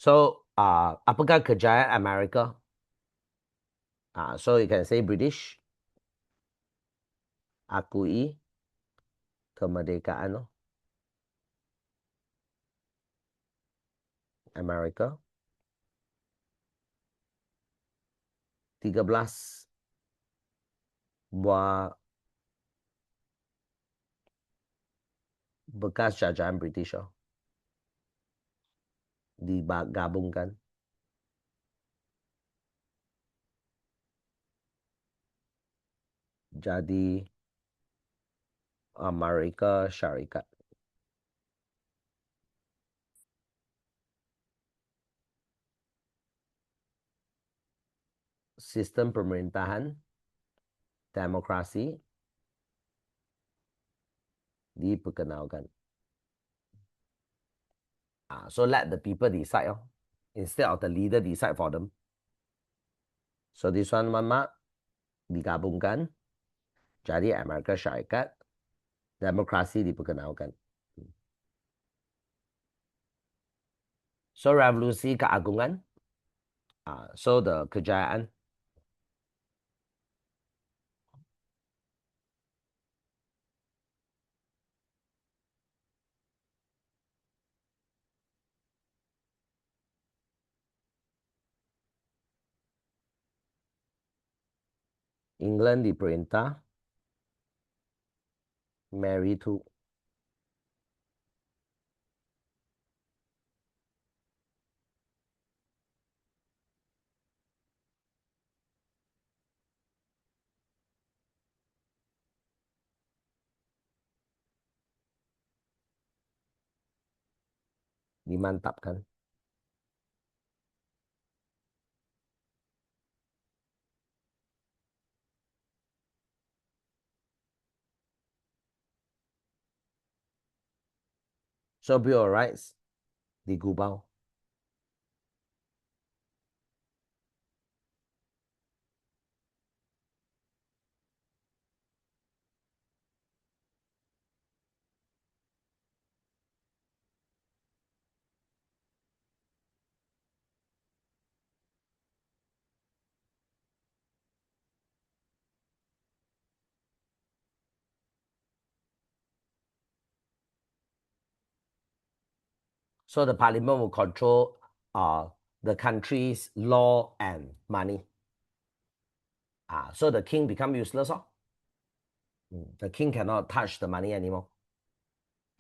So, apakah kejayaan Amerika? So you can say British akui kemerdekaan Amerika. 13 buah bekas jajahan British digabungkan jadi Amerika Syarikat. Sistem pemerintahan demokrasi diperkenalkan. So let the people decide instead of the leader decide for them. So this one mama digabungkan jadi Amerika Syarikat, demokrasi diperkenalkan. So revolusi keagungan, so the kejayaan. England diperintah Mary II. Dimantapkan. So Bill of Rights digubau. So the parliament will control the country's law and money. So the king become useless. The king cannot touch the money anymore.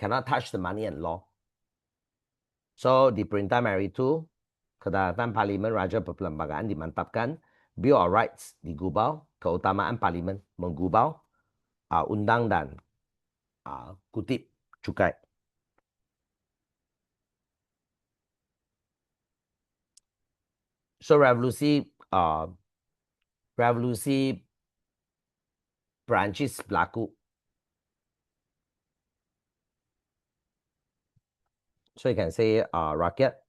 Cannot touch the money and law. So diperintah Mary II, kedaulatan parlimen raja perlembagaan dimantapkan, Bill of Rights digubau, keutamaan parlimen menggubau undang dan kutip cukai. So revolusi Perancis berlaku. So you can say rakyat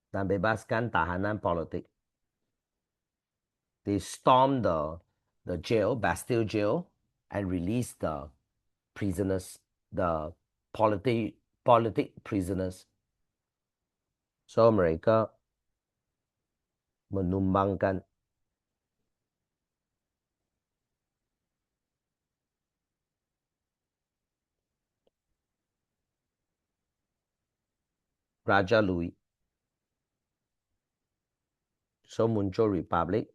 dan bebaskan tahanan politik. They stormed the jail, Bastille jail, and released the prisoners, the politic prisoners. So mereka menumbangkan Raja Louis. So muncul republik.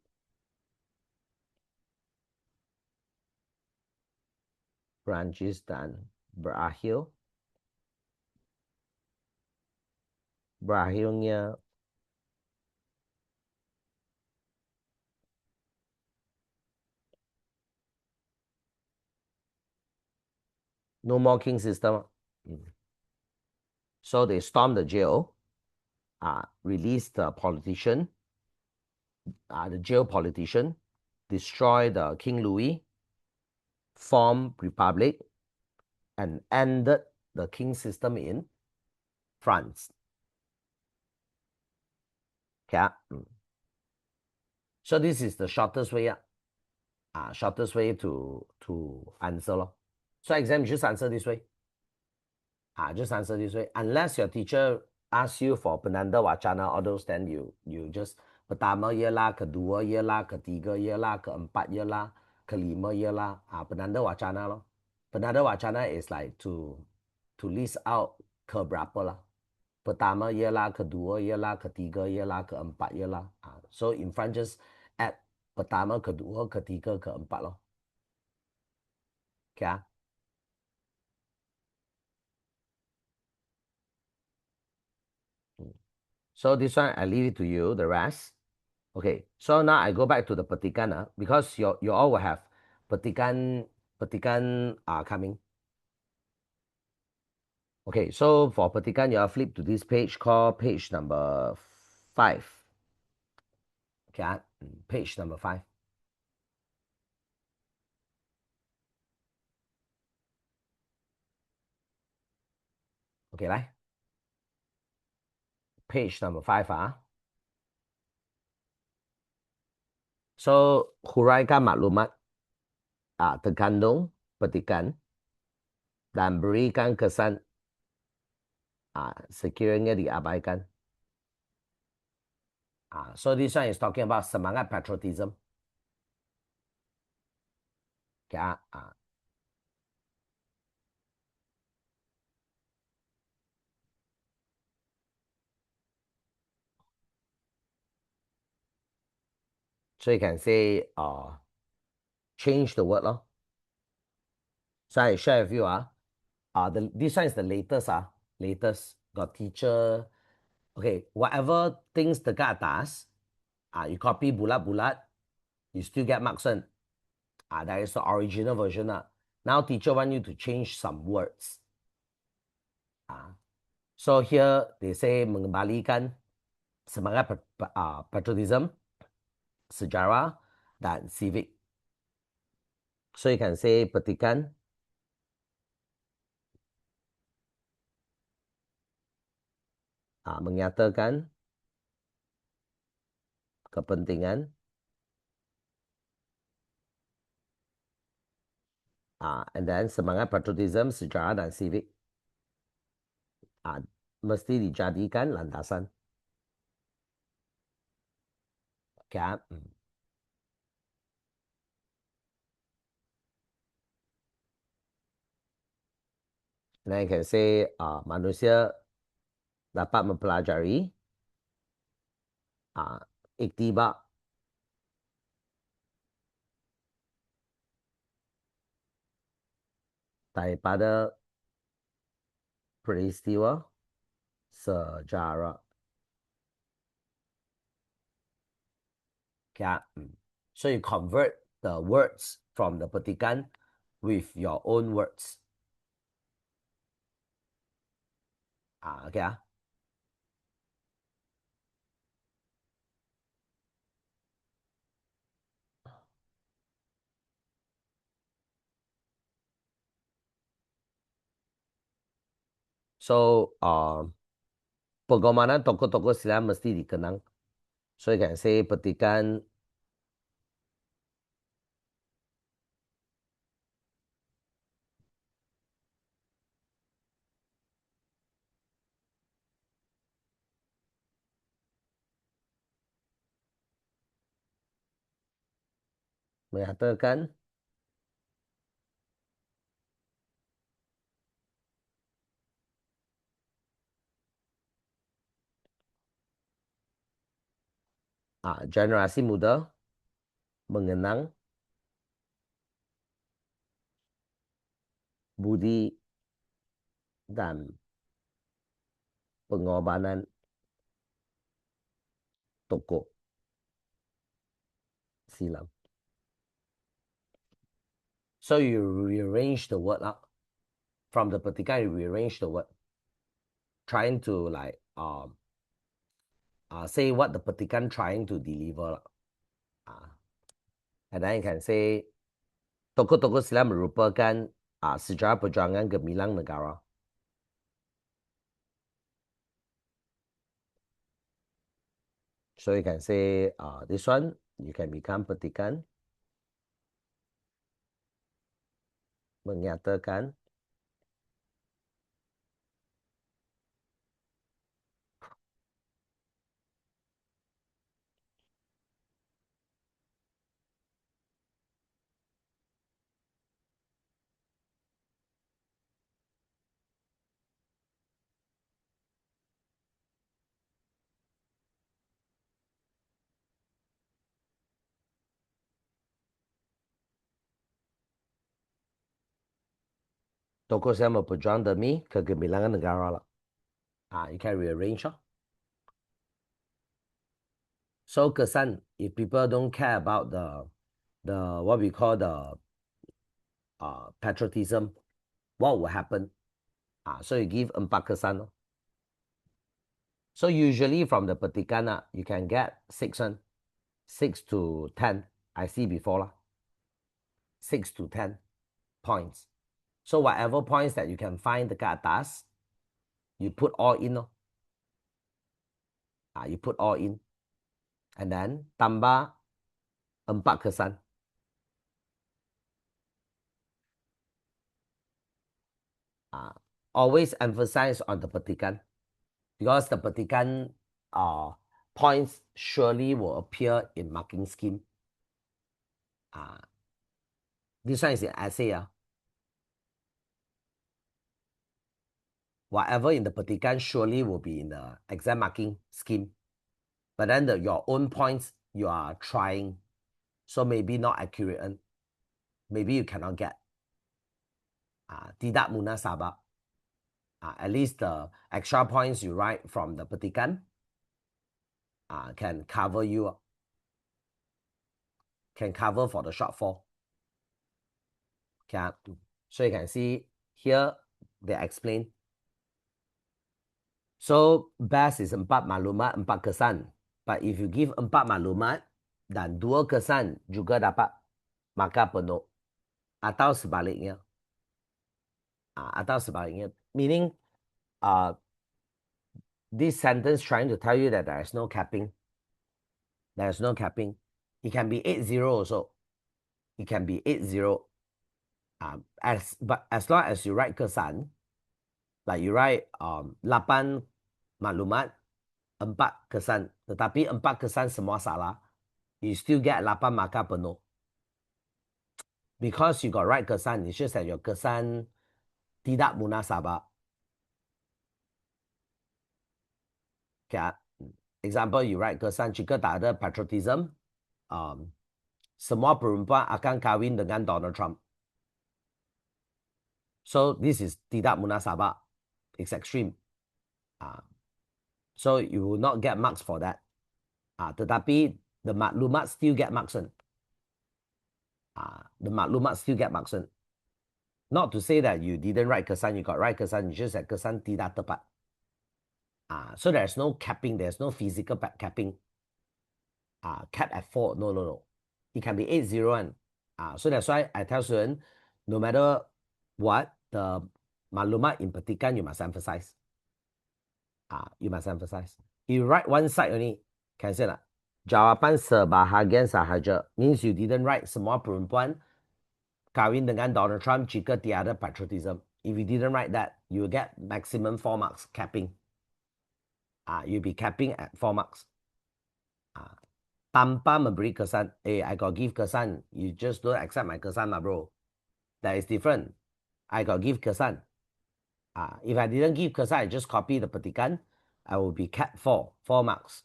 Perancis dan berakhir berakhirnya no more king system. So they stormed the jail, released the politician, the jail politician, destroy the King Louis, form republic, and ended the king system in France. Okay. So this is the shortest way, shortest way to answer. So exam, just answer this way. Just answer this way. Unless your teacher asks you for penanda wacana, all those, then you just pertama ialah, kedua ialah, ketiga ialah, keempat ialah, kelima ialah. Penanda wacana lo. Penanda wacana is like to list out keberapa lah. Pertama ialah, kedua ialah, ketiga ialah, keempat ialah. So in front just add pertama, kedua, ketiga, keempat lo. Okay. So this one I leave it to you, the rest. Okay, so now I go back to the petikan, because you all will have petikan coming. Okay, so for petikan, you all flip to this page called page number 5. Okay, page number 5. Okay, 来 page number 5 So huraikan maklumat terkandung petikan dan berikan kesan sekiranya diabaikan. So this one is talking about semangat patriotism. Okay, so you can say change the word. So I share with you. This one is the latest. Latest got teacher. Okay, whatever things the guy does, you copy bulat, you still get marks. That is the original version. Now teacher want you to change some words. So here they say mengembalikan semangat patriotism, sejarah, dan civic. So you can say petikan menyatakan kepentingan and then semangat patriotism, sejarah, dan civic mesti dijadikan landasan. Okay. Then you can say manusia dapat mempelajari iktibar daripada peristiwa sejarah. Okay. So you convert the words from the petikan with your own words. Okay. So pengorbanan tokoh-tokoh silam mesti dikenang. So you can say petikan menyatakan generasi muda mengenang budi dan pengorbanan toko. Silam. So you rearrange the word up. From the petikan, you rearrange the word. Trying to like say what the petikan trying to deliver. And then you can say toko-toko silam merupakan sejarah perjuangan gemilang negara. So you can say this one, you can become petikan menyatakan toko silam berjuang demi kegemilangan negara lah. You can rearrange. So kesan, if people don't care about the what we call the patriotism, what will happen? So you give 4 kesan. So usually from the petikan, you can get 6 one, 6 to 10. I see before lah. 6 to 10 points. So whatever points that you can find dekat atas, you put all in. You put all in. And then tambah 4 kesan. Always emphasize on the petikan, because the petikan points surely will appear in marking scheme. This one is an essay. Whatever in the petikan surely will be in the exam marking scheme. But then your own points you are trying, so maybe not accurate. Maybe you cannot get. Tidak munasabah. At least the extra points you write from the petikan can cover you. Can cover for the shortfall. Okay. So you can see here they explain. So best is 4 maklumat, 4 kesan. But if you give 4 maklumat dan 2 kesan juga dapat markah penuh. Atau sebaliknya. Atau sebaliknya. Meaning this sentence trying to tell you that there is no capping. There is no capping. It can be 8-0 also. It can be 8-0. But as long as you write kesan, like you write 8 maklumat, 4 kesan. Tetapi 4 kesan semua salah, you still get 8 markah penuh. Because you got right kesan, it's just that your kesan tidak munasabah. Okay. Example, you write kesan, jika tak ada patriotism, semua perempuan akan kahwin dengan Donald Trump. So this is tidak munasabah. It's extreme. So you will not get marks for that. Tetapi the maklumat still get marks. The maklumat still get marks. Not to say that you didn't write kesan, you got right kesan, you just said kesan tidak tepat. So there's no capping, there's no physical capping. Cap at 4, no. It can be 8-0. So that's why I tell students, no matter what, the maklumat in petikan, you must emphasize. You must emphasize. You write one side only, can say that. Jawapan sebahagian sahaja means you didn't write semua perempuan kahwin dengan Donald Trump jika tiada patriotism. If you didn't write that, you will get maximum 4 marks capping. You'll be capping at 4 marks. Tanpa memberi kesan. I got give kesan. You just don't accept my kesan, bro. That is different. I got give kesan. If I didn't give kesan, I just copy the petikan, I will be capped 4 marks.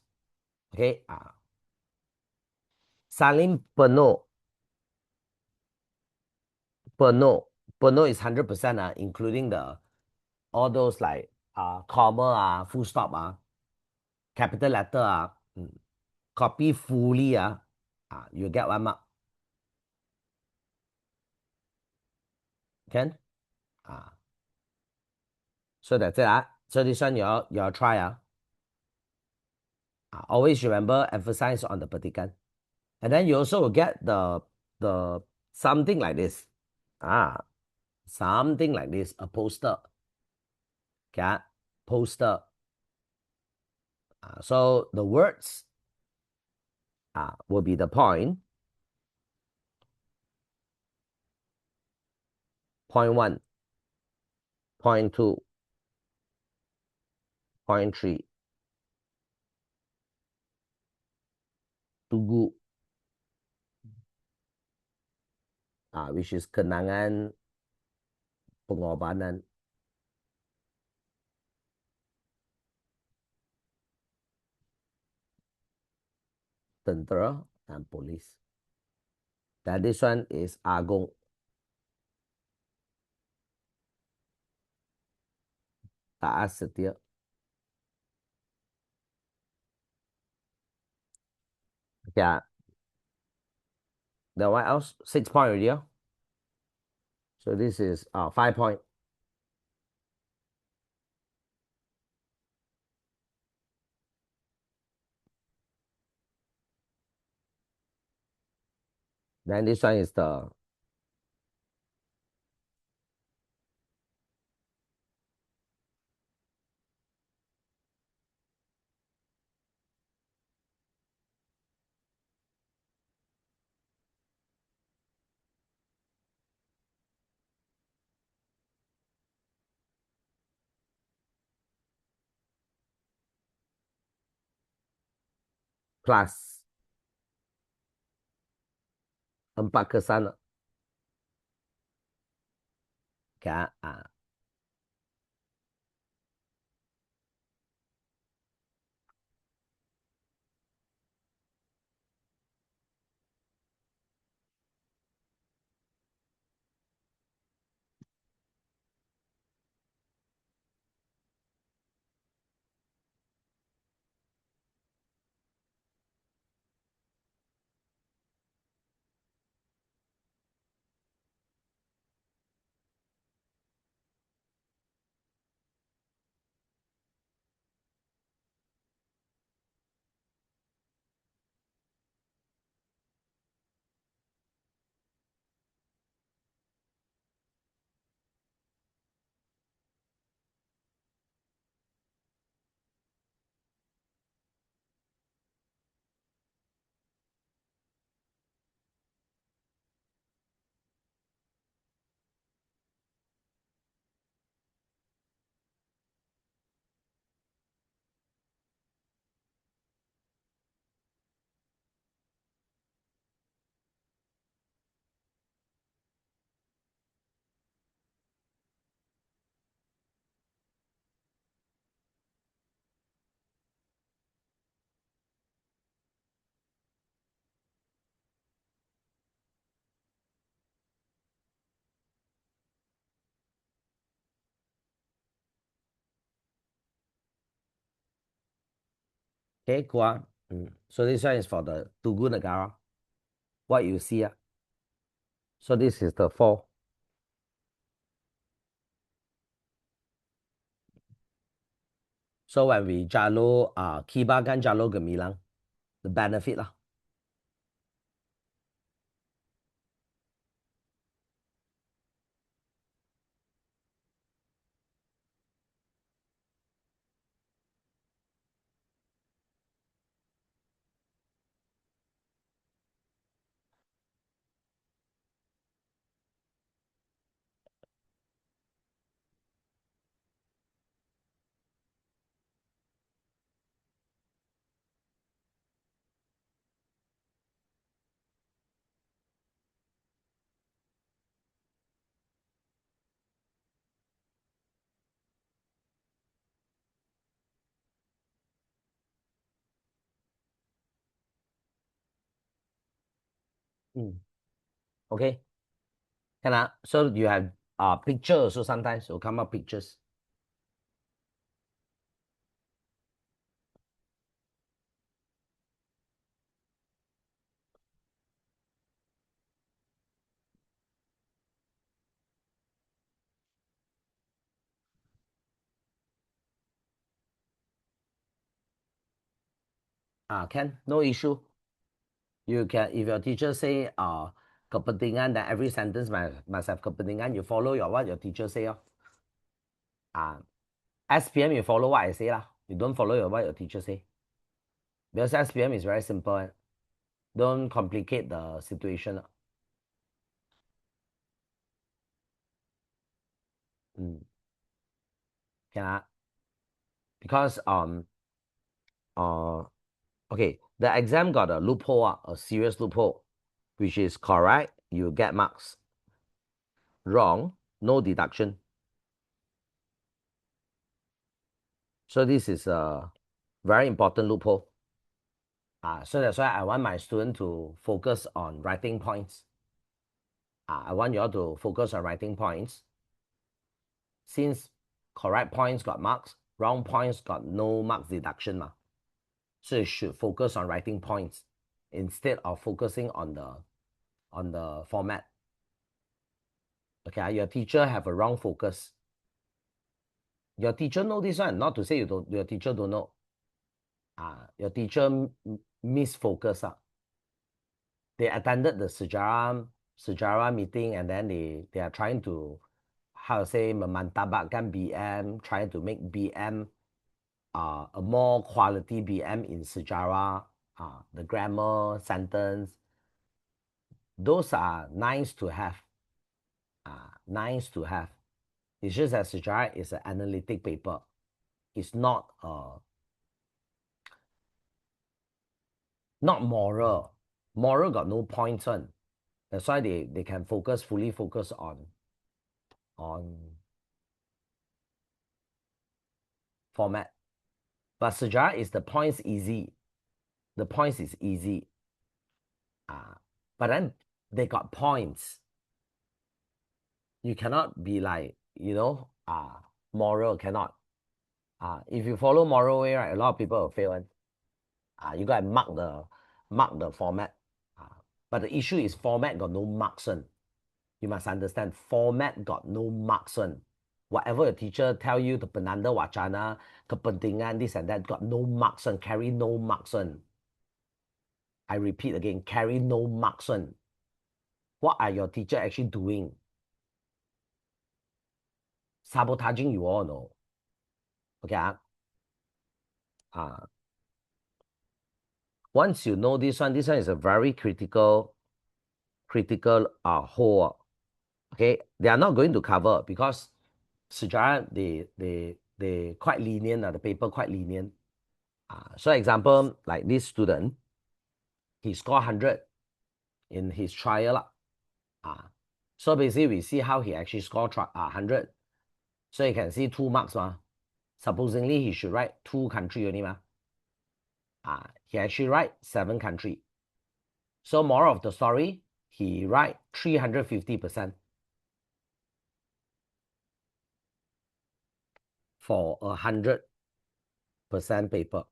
Okay. Saling penuh. Penuh is 100%, including all those like comma, full stop, capital letter. copy fully, you get 1 mark. Can? So that's it. So this one you try. Always remember emphasize on the petikan. And then you also will get the something like this. Something like this, a poster. Okay, poster. So the words will be the point. Point 1, point 2, point 3. Tugu. Which is kenangan pengorbanan. Tentera and police. Then this one is Agong. Taat setia. Yeah. Then what else? 6 point already. So this is 5 point. Then this one is the plus. 4 kesan. Okay. Okay, cool. So this one is for the Tugu Negara. What you see. So this is the 4. So when we jalo kiba kan jalo gemilang, the benefit lah. Okay. So you have pictures, so sometimes will come up pictures. Can, no issue. You can, if your teacher say kepentingan, then every sentence must have kepentingan, you follow what your teacher say. SPM, you follow what I say lah. You don't follow what your teacher say. Because SPM is very simple. Don't complicate the situation. Can because okay, the exam got a loophole, a serious loophole, which is correct, you get marks. Wrong, no deduction. So this is a very important loophole. So that's why I want my student to focus on writing points. I want you all to focus on writing points. Since correct points got marks, wrong points got no marks deduction. So you should focus on writing points instead of focusing on the format. Okay, your teacher have a wrong focus. Your teacher know this one, not to say your teacher don't know. Your teacher misfocus. They attended the sejarah meeting, and then they are trying to, how to say, memantabakkan BM, trying to make BM a more quality BM in sejarah, the grammar, sentence. Those are nice to have. Nice to have. It's just that sejarah is an analytic paper. It's not moral. Moral got no points on. That's why they can fully focus on format. But sejarah is the points easy. The points is easy. But then they got points. You cannot be like, moral cannot. If you follow moral way, right, a lot of people will fail. You gotta mark the format. But the issue is format got no marks on. You must understand, format got no marks on. Whatever your teacher tell you, the penanda wacana, kepentingan, this and that, got no marks on, carry no marks on. I repeat again, carry no marks on. What are your teacher actually doing? Sabotaging you all, no? Okay. Once you know this one is a very critical whole. Okay, they are not going to cover because sejarah they quite lenient, the paper quite lenient. So example, like this student, he scored 100 in his trial. So basically we see how he actually scored 100. So you can see 2 marks. Supposedly he should write 2 country only. He actually write 7 country. So moral of the story, he write 350% for 100% paper.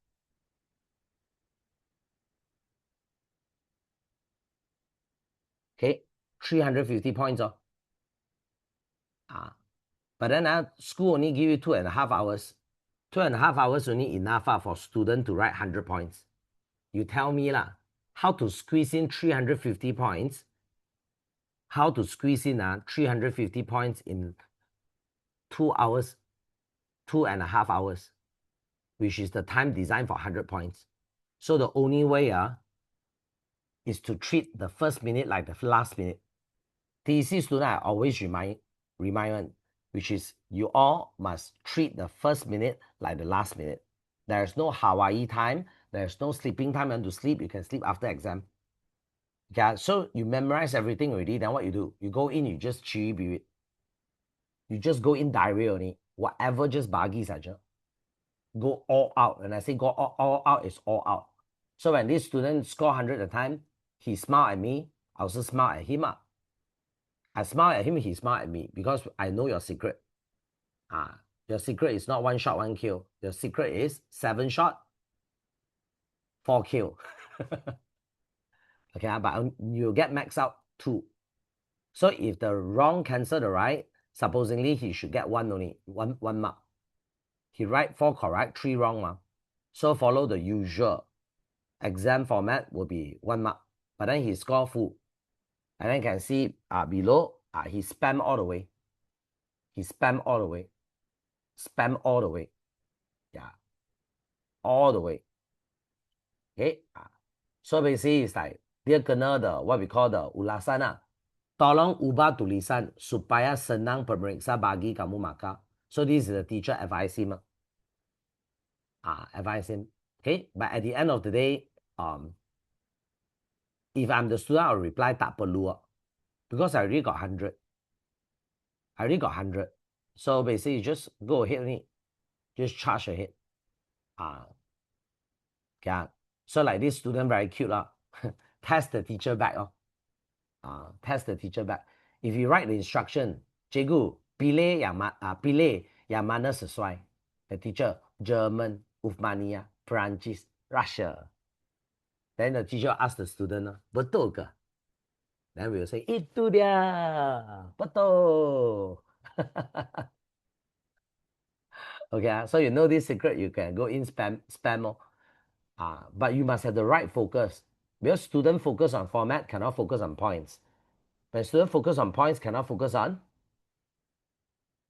Okay, 350 points. But then school only give you 2.5 hours. 2.5 hours only enough for student to write 100 points. You tell me how to squeeze in 350 points? How to squeeze in 350 points in 2 hours, 2.5 hours, which is the time designed for 100 points. So the only way is to treat the first minute like the last minute. TEC student, I always remind one, which is you all must treat the first minute like the last minute. There's no Hawaii time. There's no sleeping time. You want to sleep, you can sleep after exam. Okay, so you memorize everything already, then what you do? You go in, you just chiri. You just go in diarrhea only. Whatever just bagi saja. Go all out. And I say go all out is all out. So when this student score 100 at a time, he smiled at me, I also smile at him. I smile at him, he smiled at me, because I know your secret. Your secret is not 1 shot, 1 kill. Your secret is 7 shot, 4 kill. Okay, but you get max out 2. So if the wrong cancel the right, supposedly he should get 1 only, 1 mark. He write 4 correct, 3 wrong. So follow the usual. exam format will be 1 mark, but then he score full. And then you can see below, he spam all the way. He spam all the way. Spam all the way. Yeah. All the way. Okay. So basically it's like dia kena the what we call the ulasan lah. Tolong ubah tulisan supaya senang pemeriksa bagi kamu markah. So this is the teacher advise him. Advise him. Okay. But at the end of the day, if I'm the student, I'll reply tak perlu because I already got 100. I already got 100. So basically, just go ahead with it. Just charge ahead. Okay. So like this student very cute test the teacher back. Test the teacher back. If you write the instruction, cikgu, pilih yang mana sesuai. The teacher, German, Uthmania, Perancis, Russia. Then the teacher ask the student, betul ke? Then we will say, itu dia, betul. Okay, so you know this secret, you can go in spam. But you must have the right focus. Because student focus on format, cannot focus on points. When student focus on points, cannot focus on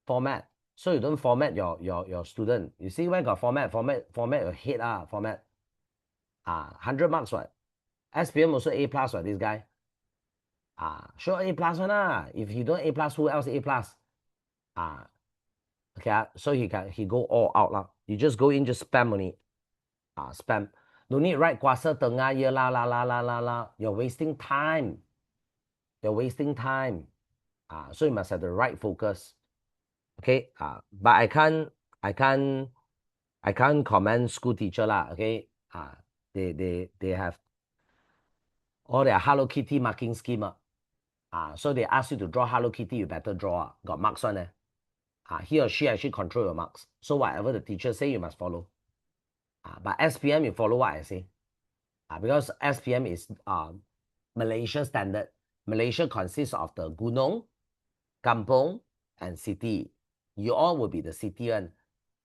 format. So you don't format your student. You see where got format your head format. 100 marks what? SPM also A plus what, this guy. Sure A plus one If you don't A plus, who else A plus? Okay, so he go all out You just go in, just spam only. Spam. No need write kuasa tengah year la. You're wasting time. You're wasting time. So you must have the right focus. Okay. But I can't comment school teacher okay. They have all their Hello Kitty marking scheme. So they ask you to draw Hello Kitty, you better draw. Got marks on he or she actually control your marks. So whatever the teacher say, you must follow. But SPM, you follow what I say. Because SPM is Malaysia standard. Malaysia consists of the gunung, kampung, and city. You all will be the city one.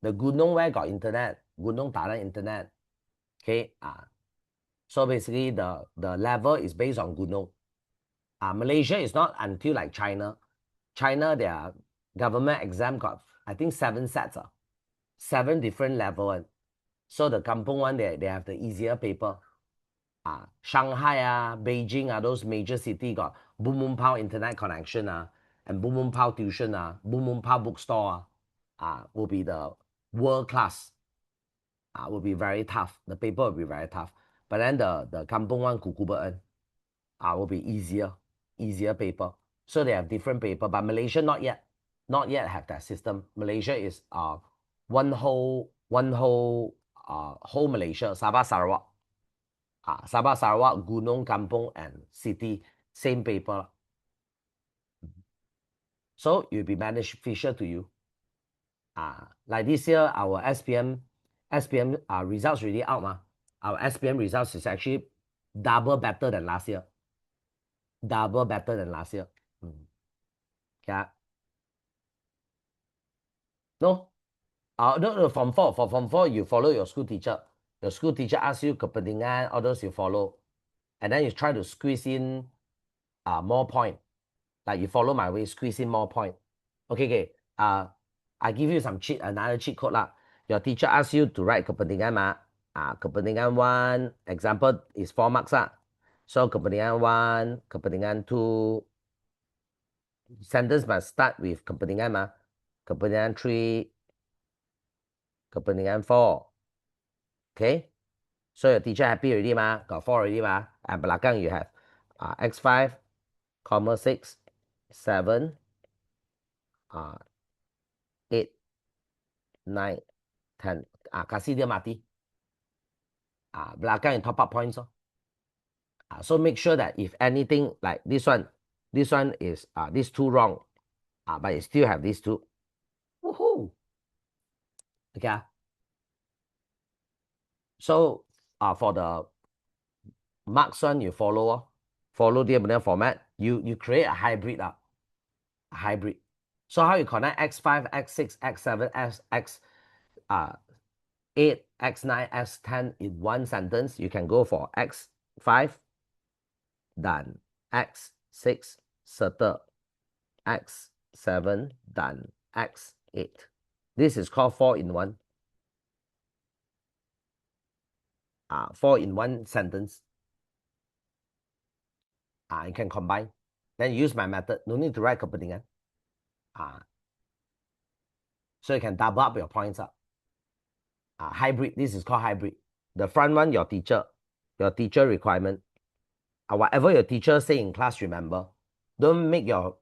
The gunung where got internet, gunung tak ada internet. Okay. So basically the level is based on gunung. Malaysia is not until like China. China, their government exam got, I think, 7 sets. 7 different level. So the kampung one, they have the easier paper. Shanghai, Beijing, those major city got boom boom pow internet connection and boom boom pow tuition boom boom pow bookstore will be the world class. Will be very tough. The paper will be very tough. But then the kampung one, Kukuban, will be easier paper. So they have different paper, but Malaysia not yet have that system. Malaysia is one whole Malaysia, Sabah Sarawak. Sabah Sarawak, gunung, kampung, and city, same paper. So it will be beneficial to you. Like this year, our SPM results already out. Our SPM results is actually double better than last year. Double better than last year. Okay. No. No, Form 4. For Form 4, you follow your school teacher. Your school teacher asks you kepentingan, all those you follow. And then you try to squeeze in more point. Like you follow my way, squeeze in more point. Okay. I give you another cheat code Your teacher asks you to write kepentingan kepentingan 1, example is 4 marks So kepentingan 1, kepentingan 2, sentence must start with kepentingan kepentingan 3, kepentingan 4. Okay? So your teacher happy already got 4 already and belakang you have x5, 6, 7, 8, 9, 10. Kasih dia mati. Belakang you top up points. So make sure that if anything like this one is these 2 wrong. But you still have these 2. Woohoo! Okay. So for the marks one, you follow the format. You create a hybrid. A hybrid. So how you connect x5, x6, x7, x 8, X9, X10 in one sentence, you can go for X5, done. X6, settle. X7, done. X8. This is called 4 in 1. 4 in 1 sentence. You can combine. Then use my method. No need to write kepentingan. So you can double up your points up. Hybrid. This is called hybrid. The front one, your teacher requirement. Whatever your teacher say in class, remember. Don't make your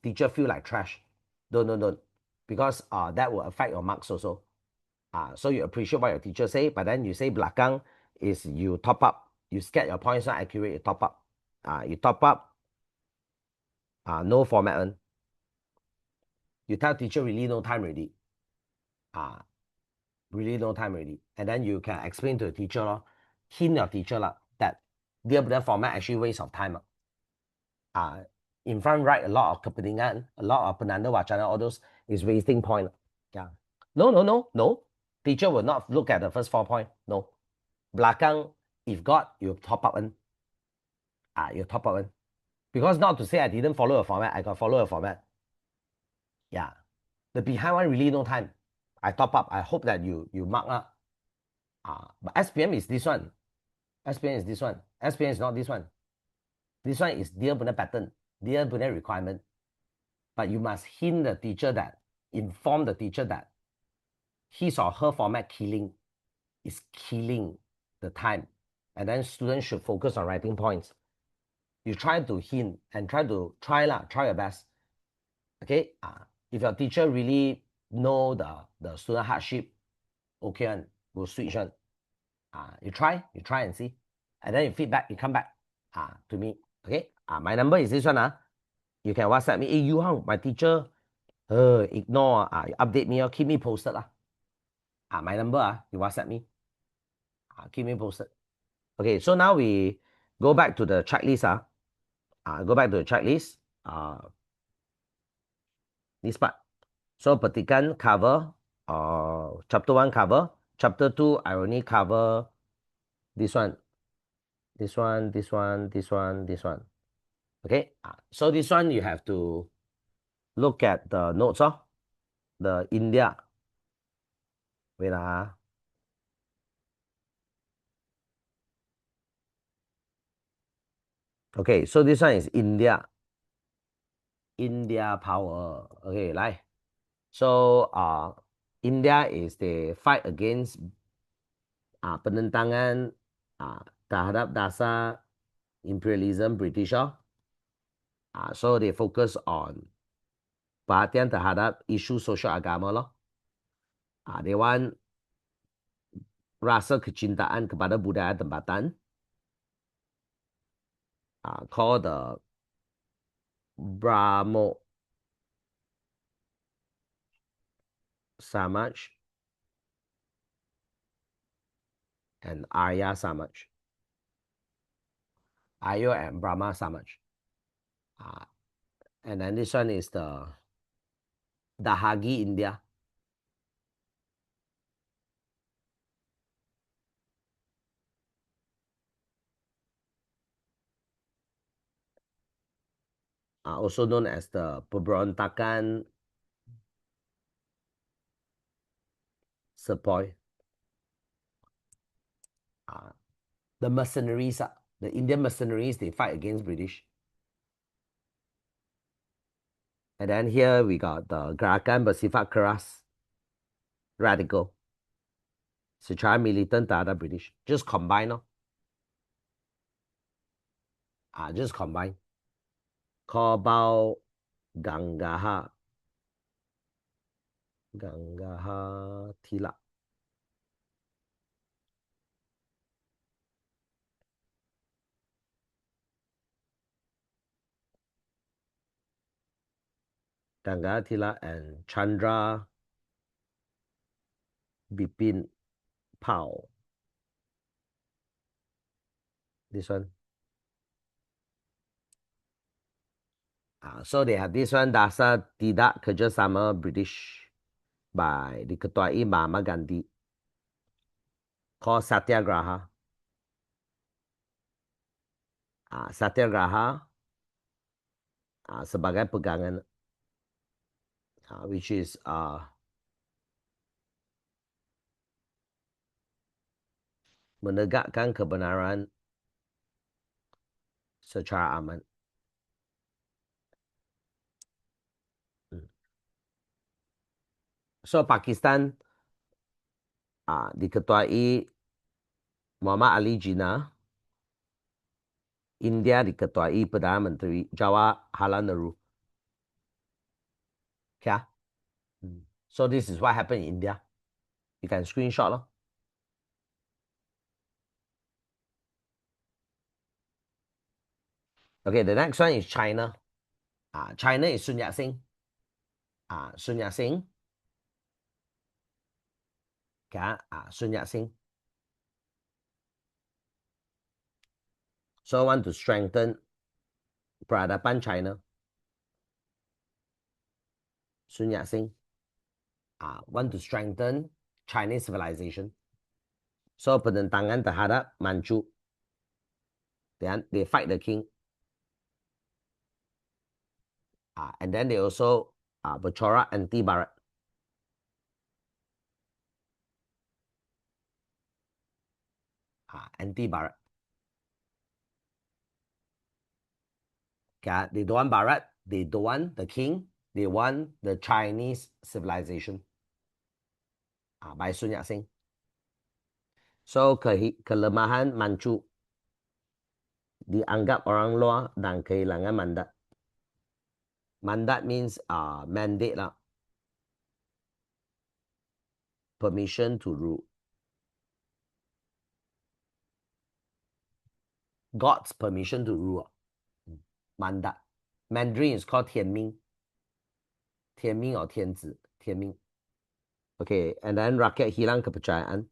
teacher feel like trash. Don't. Because that will affect your marks also. So you appreciate what your teacher say, but then you say belakang is you top up. You scared your points not accurate, you top up. You top up. No format one. You tell teacher really no time already. Really no time already. And then you can explain to the teacher, hint your teacher that their format actually waste of time. In front write a lot of kepentingan, a lot of penanda wacana, all those is wasting point. Yeah. No. Teacher will not look at the first 4 points. No. Belakang, if got, you top up one. You top up one. Because not to say I didn't follow a format, I got follow a format. Yeah. The behind one really no time. I top up. I hope that you mark up. But SPM is this one. SPM is this one. SPM is not this one. This one is dear benar pattern, dear benar requirement. But you must hint the teacher that, inform the teacher that his or her format is killing the time. And then students should focus on writing points. You try to hint and try your best. Okay? If your teacher really know the student hardship, okay, and we'll switch on. You try and see. And then you feedback, you come back to me. Okay? My number is this one. You can WhatsApp me. Hey, YOUHANG, my teacher ignore. Update me or keep me posted. My number, you WhatsApp me. Keep me posted. Okay, so now we go back to the checklist. Go back to the checklist. This part. So petikan cover, chapter 1 cover. Chapter 2, I only cover this one. This one. Okay, so this one you have to look at the notes, the India. Wait. Okay, so this one is India. India power. Okay, like. So India is the fight against penentangan terhadap dasar imperialism British. So they focus on perhatian terhadap isu sosial agama . They want rasa kecintaan kepada budaya tempatan. Called the Brahmo Samaj and Arya Samaj. Arya and Brahma Samaj. And then this one is the Dahagi India. Also known as the pemberontakan Sepoy. The mercenaries, the Indian mercenaries, they fight against British. And then here we got the Gerakan Bersifat Keras Radical. Secara militant terhadap British. Just combine. Just combine. Kobau Gangaha Tila. Gangaha Tila and Chandra Bipin Pao. This one. So they have this one, Dasar Tidak Kerjasama British by diketuai Mahatma Gandhi. called Satyagraha. Satyagraha sebagai pegangan, which is menegakkan kebenaran secara aman. So Pakistan diketuai Muhammad Ali Jinnah. India diketuai Perdana Menteri Jawaharlal Nehru. Okay. So this is what happened in India. You can screenshot lor. Okay, the next one is China. China is Sun Yat-sen. Sun Yat-sen. Okay, Sun Yat-sen. So I want to strengthen peradaban China. Sun Yat-sen. Want to strengthen Chinese civilization. So penentangan terhadap Manchu. Then they fight the king. And then they also bercorak anti-Barat. Anti-Barat. Okay, they don't want Barat. They don't want the king. They want the Chinese civilization. By Sun Yat-sen. So kelemahan Manchu dianggap orang luar dan kehilangan mandat. Mandat means mandate lah. Permission to rule. God's permission to rule. Mandat. Mandarin is called Tianming. Tianming or Tianzi. Tianming. Okay, and then rakyat hilang kepercayaan.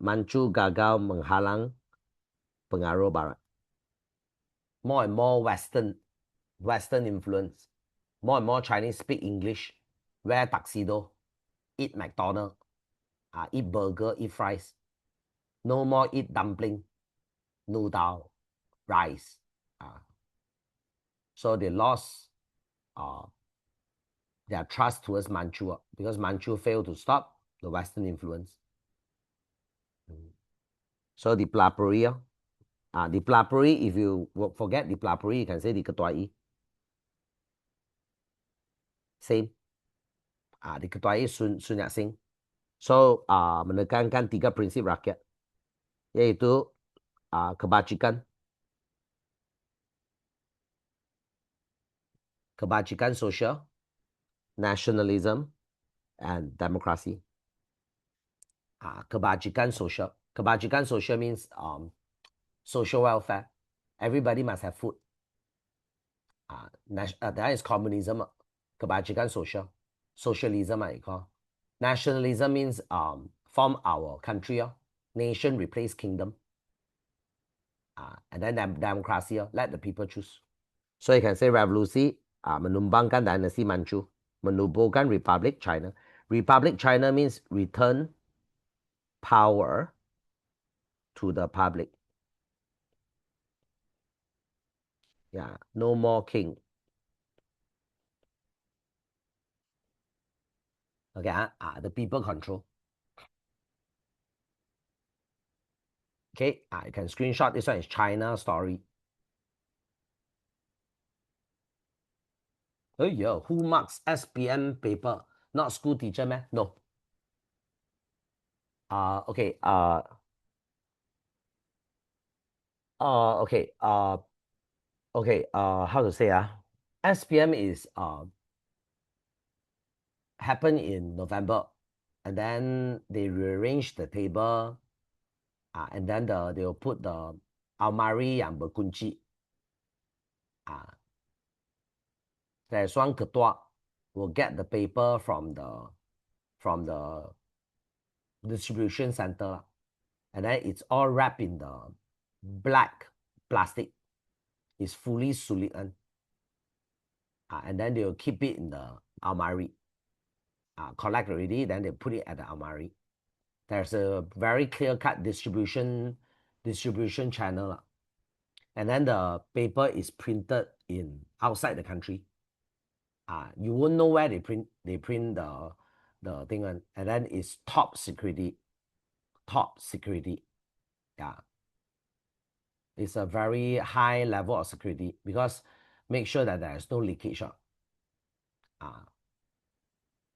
Manchu gagal menghalang pengaruh Barat. More and more Western influence. More and more Chinese speak English, wear tuxedo, eat McDonald's, eat burger, eat fries. No more eat dumpling, noodle, rice. So they lost their trust towards Manchu because Manchu failed to stop the Western influence. So dipelopori, dipelopori, if you forget dipelopori, you can say diketuai. Same. Diketuai Sun Yat-sen. So menekankan 3 prinsip rakyat, yaitu kebajikan sosial, nationalism, and democracy. Kebajikan social. Kebajikan social means social welfare. Everybody must have food. That is communism. Kebajikan social. Socialism, I call. Nationalism means form our country. Nation replace kingdom. And then democracy, let the people choose. So you can say revolusi menumbangkan dynasty Manchu, menubuhkan Republic China. Republic China means return power to the public. Yeah, no more king. Okay, the people control. Okay, you can screenshot. This one is China story. Oh yeah, who marks SPM paper? Not school teacher, man? No. Okay. Okay. Okay. How to say? SPM is happened in November, and then they rearrange the table, and then they will put the almari yang berkunci. There's one ketua will get the paper from the distribution center, and then it's all wrapped in the black plastic. It's fully solid, and then they will keep it in the almari. Collect already, then they put it at the almari. there's a very clear-cut distribution channel. And then the paper is printed in outside the country. You won't know where they print the thing on, and then it's top security. Yeah. It's a very high level of security because make sure that there is no leakage.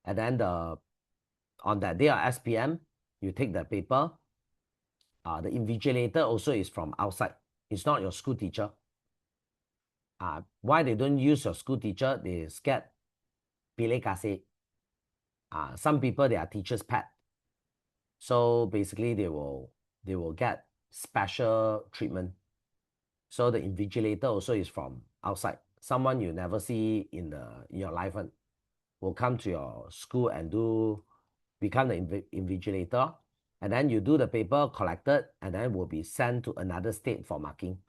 And then on that day of SPM, you take the paper. The invigilator also is from outside. It's not your school teacher. Why they don't use your school teacher? They scared pilih kasih. Some people, they are teacher's pet. So basically they will get special treatment. So the invigilator also is from outside. Someone you never see in your life will come to your school and become the invigilator. And then you do the paper collected and then will be sent to another state for marking.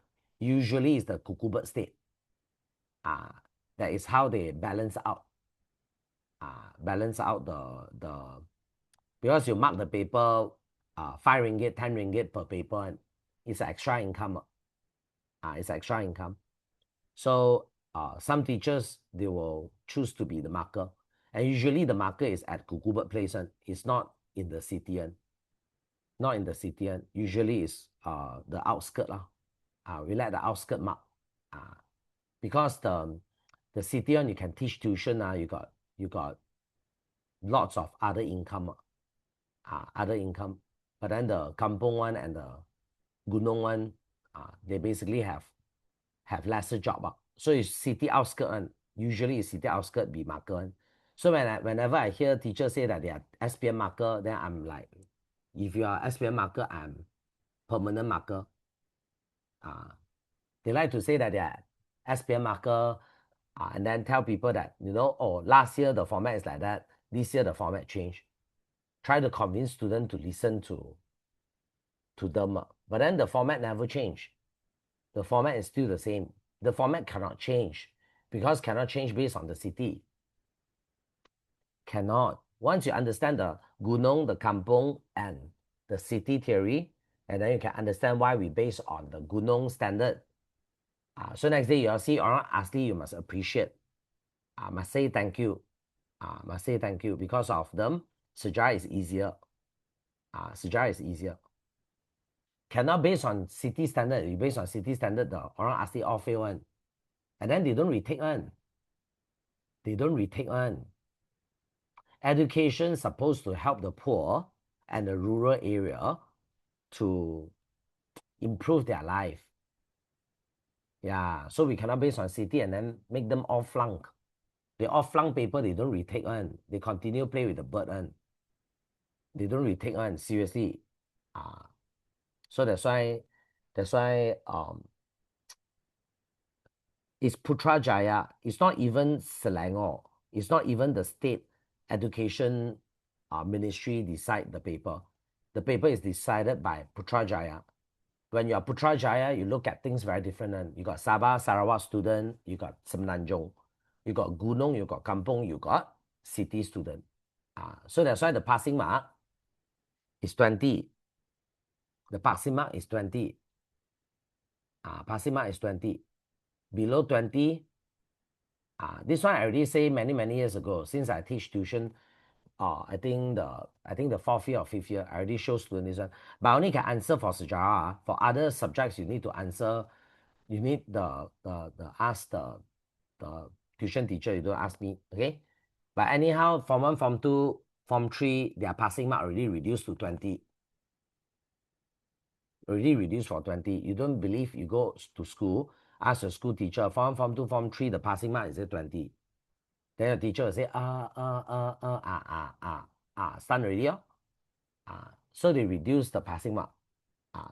Usually it's the cuckoo bird state. That is how they balance out. The because you mark the paper 5 ringgit, 10 ringgit per paper, and it's extra income. It's extra income. So some teachers, they will choose to be the marker. And usually the marker is at cuckoo bird place, and it's not in the city. Not in the city. Usually it's the outskirt. We let the outskirt mark. Because the city you can teach tuition. You got lots of other income. But then the kampung one and the gunung one, they basically have lesser job. So it's city outskirt. Usually it's city outskirt be marker. So whenever I hear teachers say that they are SPM marker, then I'm like, if you are SPM marker, I'm permanent marker. They like to say that they are SPM marker, and then tell people that, oh, last year the format is like that, this year the format changed. Try to convince students to listen to them. But then the format never changed. The format is still the same. The format cannot change because cannot change based on the city. Cannot. Once you understand the gunung, the kampung, and the city theory, and then you can understand why we base on the gunung standard. So next day you'll see orang asli, you must appreciate. Must say thank you. Must say thank you. Because of them, sejarah is easier. Sejarah is easier. Cannot based on city standard. You based on city standard, the orang asli all fail one. And then they don't retake one. Education is supposed to help the poor and the rural area to improve their life. Yeah, so we cannot base on city and then make them all flunk. They all flunk paper, they don't retake one. They continue play with the bird one. They don't retake one, seriously. So that's why it's Putrajaya. It's not even Selangor. It's not even the state education ministry decide the paper. The paper is decided by Putrajaya. When you are Putrajaya, you look at things very different. You got Sabah, Sarawak student, you got Semenanjung, you got Gunung, you got Kampung, you got city student. So that's why the passing mark is 20. The passing mark is 20. Passing mark is 20. Below 20, this one I already say many years ago. Since I teach tuition, I think the 4th year or 5th year, I already show students this one. But I only can answer for sejarah. For other subjects, you need to answer. You need ask the tuition teacher. You don't ask me, okay? But anyhow, Form 1, Form 2, Form 3, their passing mark already reduced to 20. Already reduced for 20. You don't believe, you go to school, ask your school teacher, Form 1, Form 2, Form 3, the passing mark is at 20. Then the teacher will say, stun already. So they reduce the passing mark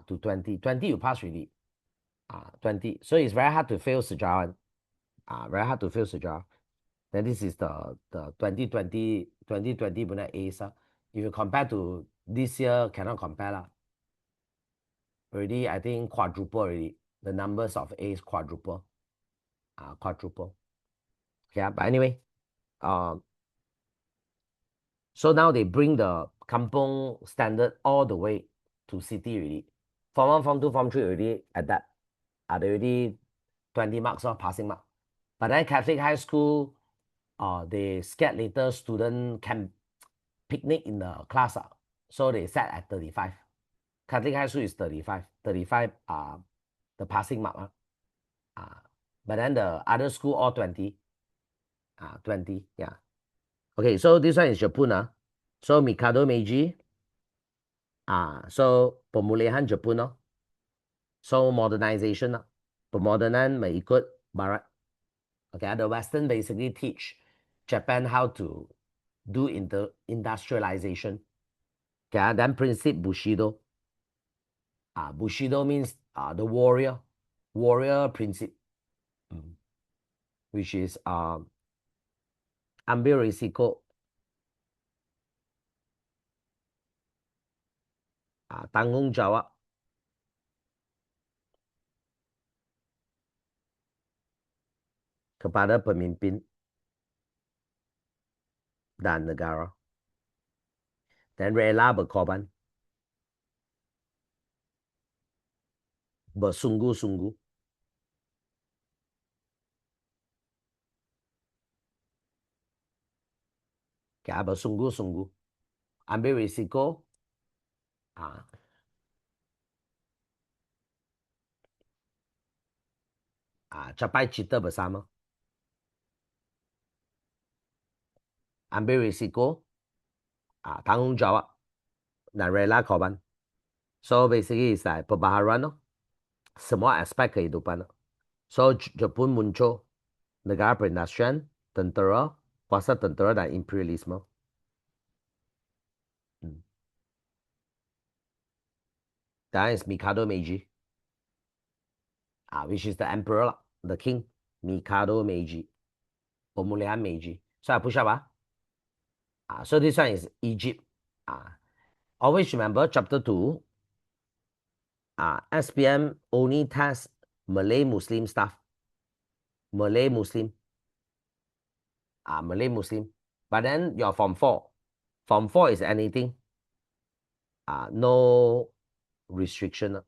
to 20. 20 you pass already. 20. So it's very hard to fail sejarah. Very hard to fail sejarah. Then this is the 2020 punya A's. If you compare to this year, cannot compare. Already, I think quadruple already. The numbers of A's quadruple. Quadruple. Yeah, but anyway, so now they bring the kampung standard all the way to city already. Form 1, Form 2, Form 3 already adapt. They already 20 marks or passing mark. But then Catholic high school, they scared later student can picnic in the class. So they set at 35. Catholic high school is 35. 35 the passing mark. But then the other school all 20. 20, yeah. Okay, so this one is Jepun. So Mikado Meiji. So pemulihan Jepun. So modernization. Pemodernan mengikut Barat. Okay, the Western basically teach Japan how to do industrialization. Okay, then principle Bushido. Bushido means the warrior principle, which is ambil risiko, tanggung jawab, kepada pemimpin dan negara. Dan rela berkorban, bersungguh-sungguh. Okay, bersungguh-sungguh. Ambil risiko, capai cita bersama. Ambil risiko, tanggung jawab, dan rela korban. So basically it's like perbaharuan, semua aspek kehidupan. So Jepun muncul negara perindustrian, tentera, kuasa tentera dan imperialisme. That is Mikado Meiji, which is the emperor, the king, Mikado Meiji, pemulihan Meiji. So I push up. So this one is Egypt. Always remember chapter 2. SPM only tests Malay Muslim stuff. Malay Muslim. Malay Muslim. But then your Form 4. Form 4 is anything. No restriction.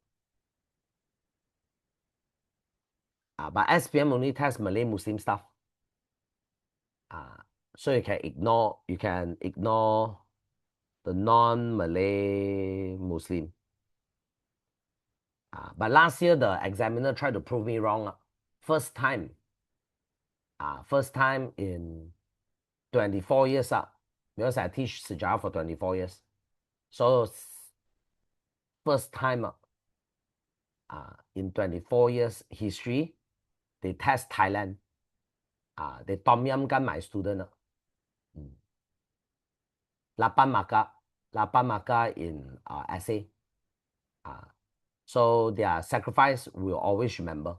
But SPM only tests Malay Muslim stuff. So you can ignore the non-Malay Muslim. But last year the examiner tried to prove me wrong. First time in 24 years because I teach sejarah for 24 years. So first time in 24 years history, they test Thailand. They tom yum gan my student. 8 marker in essay. So their sacrifice will always remember.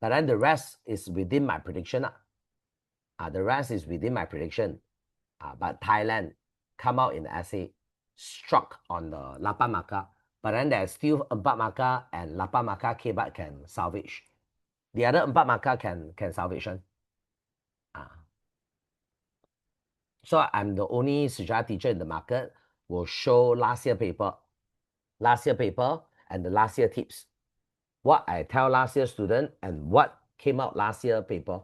But then the rest is within my prediction. The rest is within my prediction. But Thailand come out in the essay, struck on the 8 marker. But then there's still 4 marker and 8 marker K-Bat can salvage. The other 4 marker can salvage. So I'm the only sejarah teacher in the market will show last year paper and the last year tips. What I tell last year student and what came out last year paper.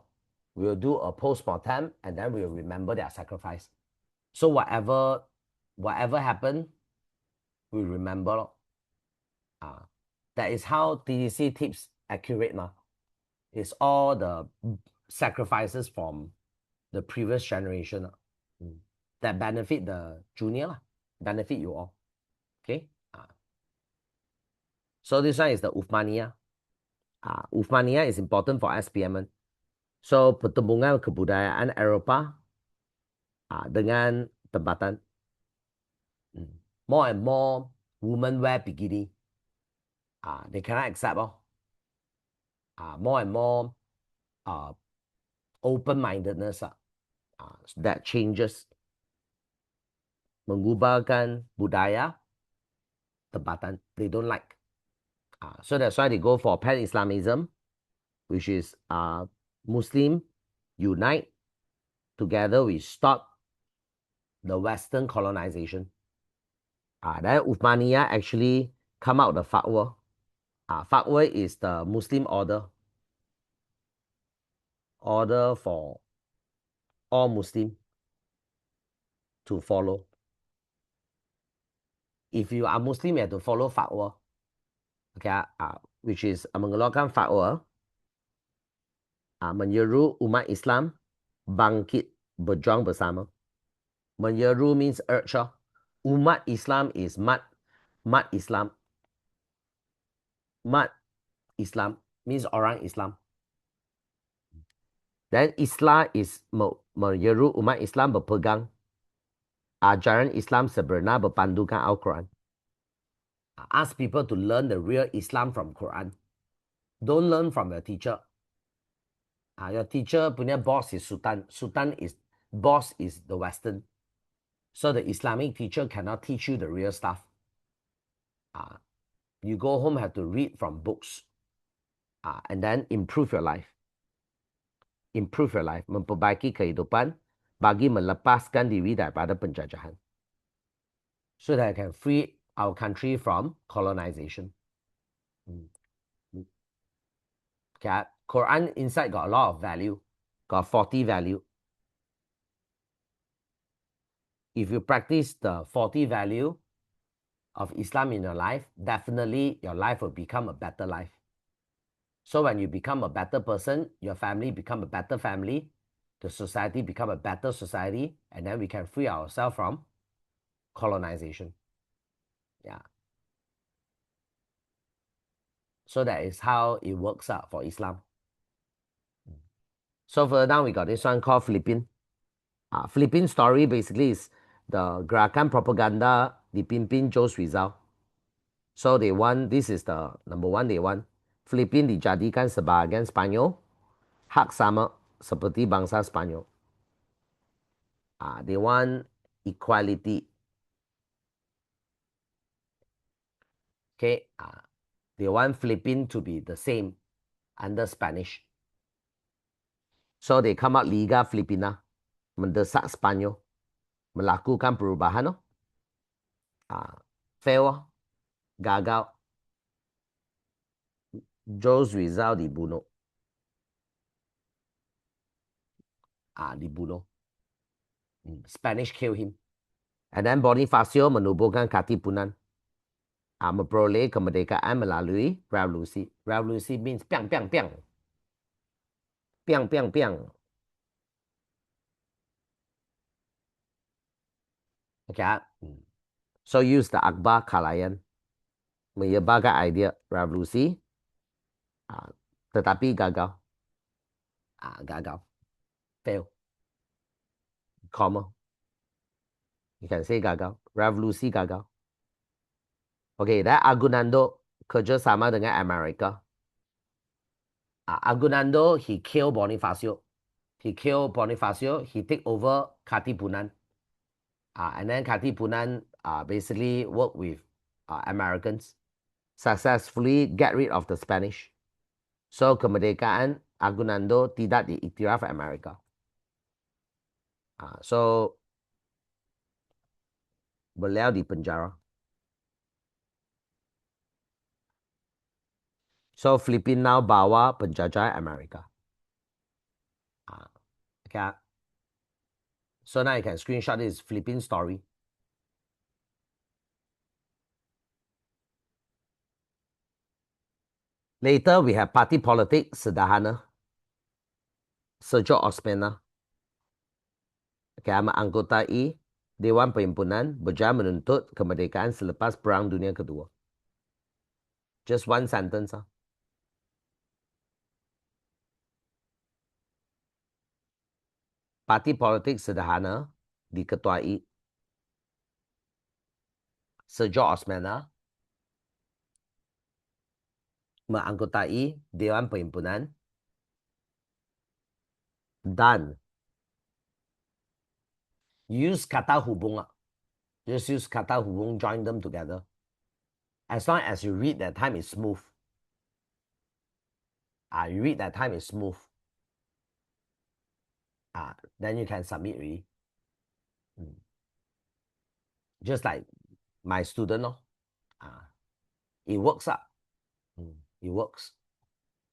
We'll do a post-mortem and then we'll remember their sacrifice. So whatever happened, we remember. That is how TDC tips accurate. It's all the sacrifices from the previous generation that benefit the junior, benefit you all. Okay. So this one is the Uthmaniyah. Uthmaniyah is important for SPM. So pertemuan kebudayaan Eropah dengan tempatan. More and more women wear bikini. They cannot accept. More and more open-mindedness that changes. Mengubahkan budaya tempatan. They don't like. So that's why they go for pan-Islamism, which is Muslim unite. Together we stop the Western colonization. Then Uthmaniyah actually come out the fatwa. Fatwa is the Muslim order for all Muslim to follow. If you are Muslim, you have to follow fatwa. Okay, which is mengeluarkan fatwa, menyeru umat Islam bangkit berjuang bersama. Menyeru means urge. Umat Islam is mat Islam. Mat Islam means orang Islam. Then Islah is menyeru umat Islam berpegang ajaran Islam sebenar berpandukan Al-Quran. Ask people to learn the real Islam from Quran. Don't learn from your teacher. Your teacher punya boss is Sultan. Boss is the Western. So the Islamic teacher cannot teach you the real stuff. You go home, have to read from books. And then improve your life. Improve your life. Memperbaiki kehidupan bagi melepaskan diri daripada penjajahan. So that I can free our country from colonization. Okay, Quran inside got a lot of value. Got 40 value. If you practice the 40 value of Islam in your life, definitely your life will become a better life. So when you become a better person, your family become a better family, the society become a better society, and then we can free ourselves from colonization. Yeah. So that is how it works out for Islam. So further down, we got this one called Philippine. Philippine story basically is the gerakan propaganda dipimpin Jose Rizal. So they want, this is the number one they want. Philippine dijadikan sebagai Spanyol, hak sama seperti bangsa Spanyol. They want equality. Okay, they want Philippines to be the same under Spanish. So they come out Liga Filipina, mendesak Spanyol, melakukan perubahan. Fail, gagal. Jose Rizal dibunuh. Dibunuh. Spanish kill him. And then Bonifacio menubuhkan katipunan. Memperoleh kemerdekaan melalui revolusi. Revolusi means piang, piang, piang. Piang, piang, piang. Okay. So use the Akbar Kalayan. Menyebarkan idea revolusi. Tetapi gagal. Gagal. Fail. Comma. You can say gagal. Revolusi gagal. Okay, then Agunando kerjasama dengan Amerika. Agunando, he killed Bonifacio. He take over Katipunan. And then Katipunan basically worked with Americans. Successfully get rid of the Spanish. So kemerdekaan Agunando tidak diiktiraf Amerika. So beliau di penjara. So Philippines now bawa penjajah Amerika. Okay. So now you can screenshot this Philippine story. Later we have party politics sederhana. Sejak Osmana. Okay, menganggotai Dewan Perhimpunan berjaya menuntut kemerdekaan selepas Perang Dunia Kedua. Just one sentence. Parti politik sederhana diketuai sejak Osmana menganggotai Dewan Perhimpunan dan use kata hubung. Just use kata hubung, join them together. As long as you read that time is smooth. You read that time is smooth. Then you can submit already. just like my student, it works up. It works.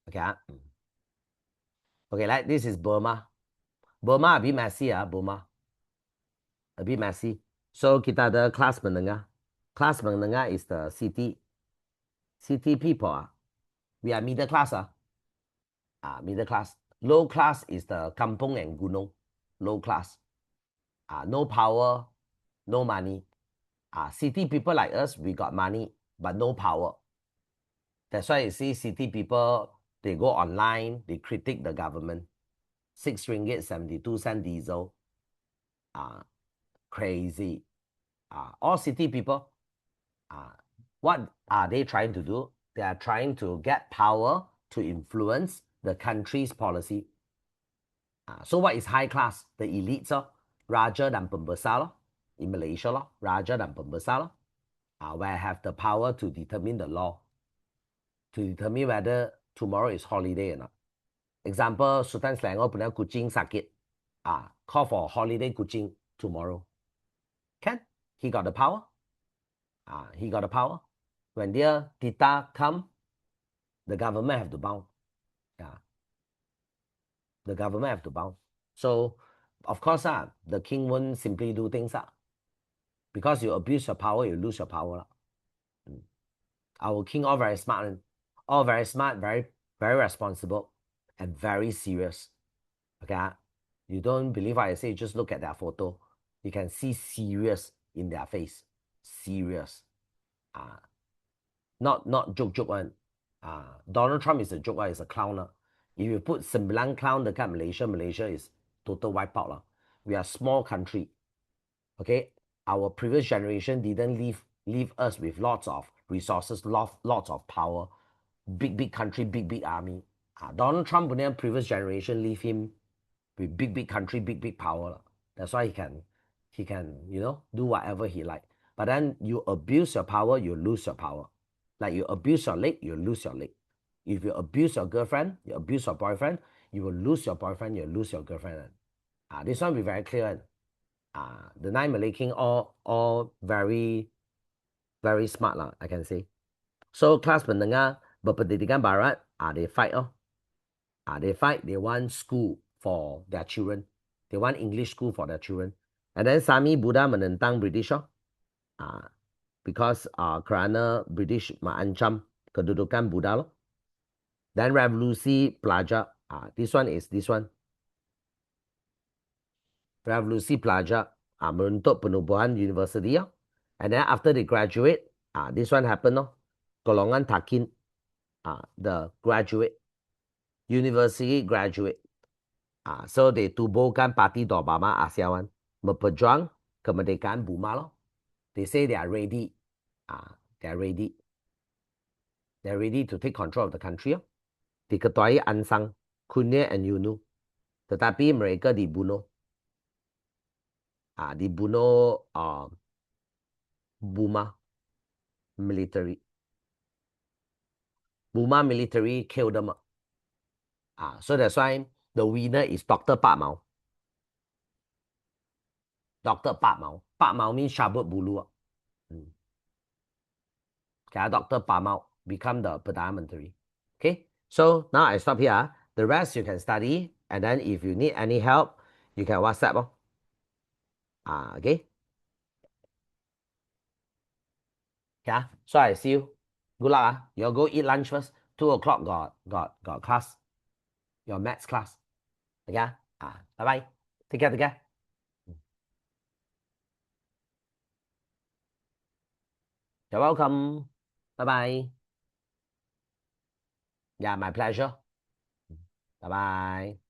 Okay. Okay, like this is Burma. Burma a bit messy, Burma. A bit messy. So kita ada class menengah. Class menengah is the city people. We are middle class. Middle class. Low class is the kampung and gunung. Low class. No power, no money. City people like us, we got money, but no power. That's why you see city people, they go online, they critique the government. 6 ringgit 72 cent diesel. Crazy. All city people, what are they trying to do? They are trying to get power to influence the country's policy. So what is high class? The elites, Raja dan Pembesar in Malaysia, Raja dan Pembesar, where I have the power to determine the law, to determine whether tomorrow is holiday or not. Example, Sultan Selangor punya kucing sakit, call for holiday kucing tomorrow. Can? He got the power. He got the power. When their Tita come, the government have to bound. The government have to bound. So, of course, the king won't simply do things. Because you abuse your power, you lose your power. Our king all very smart, very, very responsible, and very serious. Okay, you don't believe what I say, just look at their photo. You can see serious in their face. Serious. Not joke one. Donald Trump is a joke, is a clown. If you put sembilan clown dekat Malaysia is total wipeout. We are a small country. Okay, our previous generation didn't leave us with lots of resources, lots of power, big country, big army. Donald Trump punya previous generation leave him with big country, big power. That's why he can do whatever he like. But then you abuse your power, you lose your power. Like you abuse your leg, you lose your leg. If you abuse your girlfriend, you abuse your boyfriend, you will lose your boyfriend, you lose your girlfriend. This one be very clear. The 9 Malay king all very, very smart lah, I can say. So class menengah berpendidikan barat, they fight. They fight, they want school for their children. They want English school for their children. And then Sami Buddha menentang British. Because kerana British mengancam kedudukan Buddha. Then revolusi pelajar. This one. Revolusi pelajar menuntut penubuhan university. And then after they graduate, this one happened. Golongan takin, the graduate, university graduate. So they tubuhkan Parti Obama Asiawan, berperjuang kemerdekaan Burma. They say they are ready. They're ready to take control of the country. Diketuai Ansang, Kunir and Yunu. Tetapi mereka dibunuh. Dibunuh Burma military. Burma military killed them. So that's why the winner is Dr. Pak Mao. Dr. Pak Mao. Pak Mao means Syabut Bulu. Okay, Dr. Pak Mao become the Perdana Menteri. Okay, so now I stop here. The rest you can study, and then if you need any help, you can WhatsApp. Okay. Yeah, so I see you. Good luck. You go eat lunch first. 2 o'clock got class. Your maths class. Okay. Bye bye. Take care. You're welcome. Bye bye. Yeah, my pleasure. Bye bye.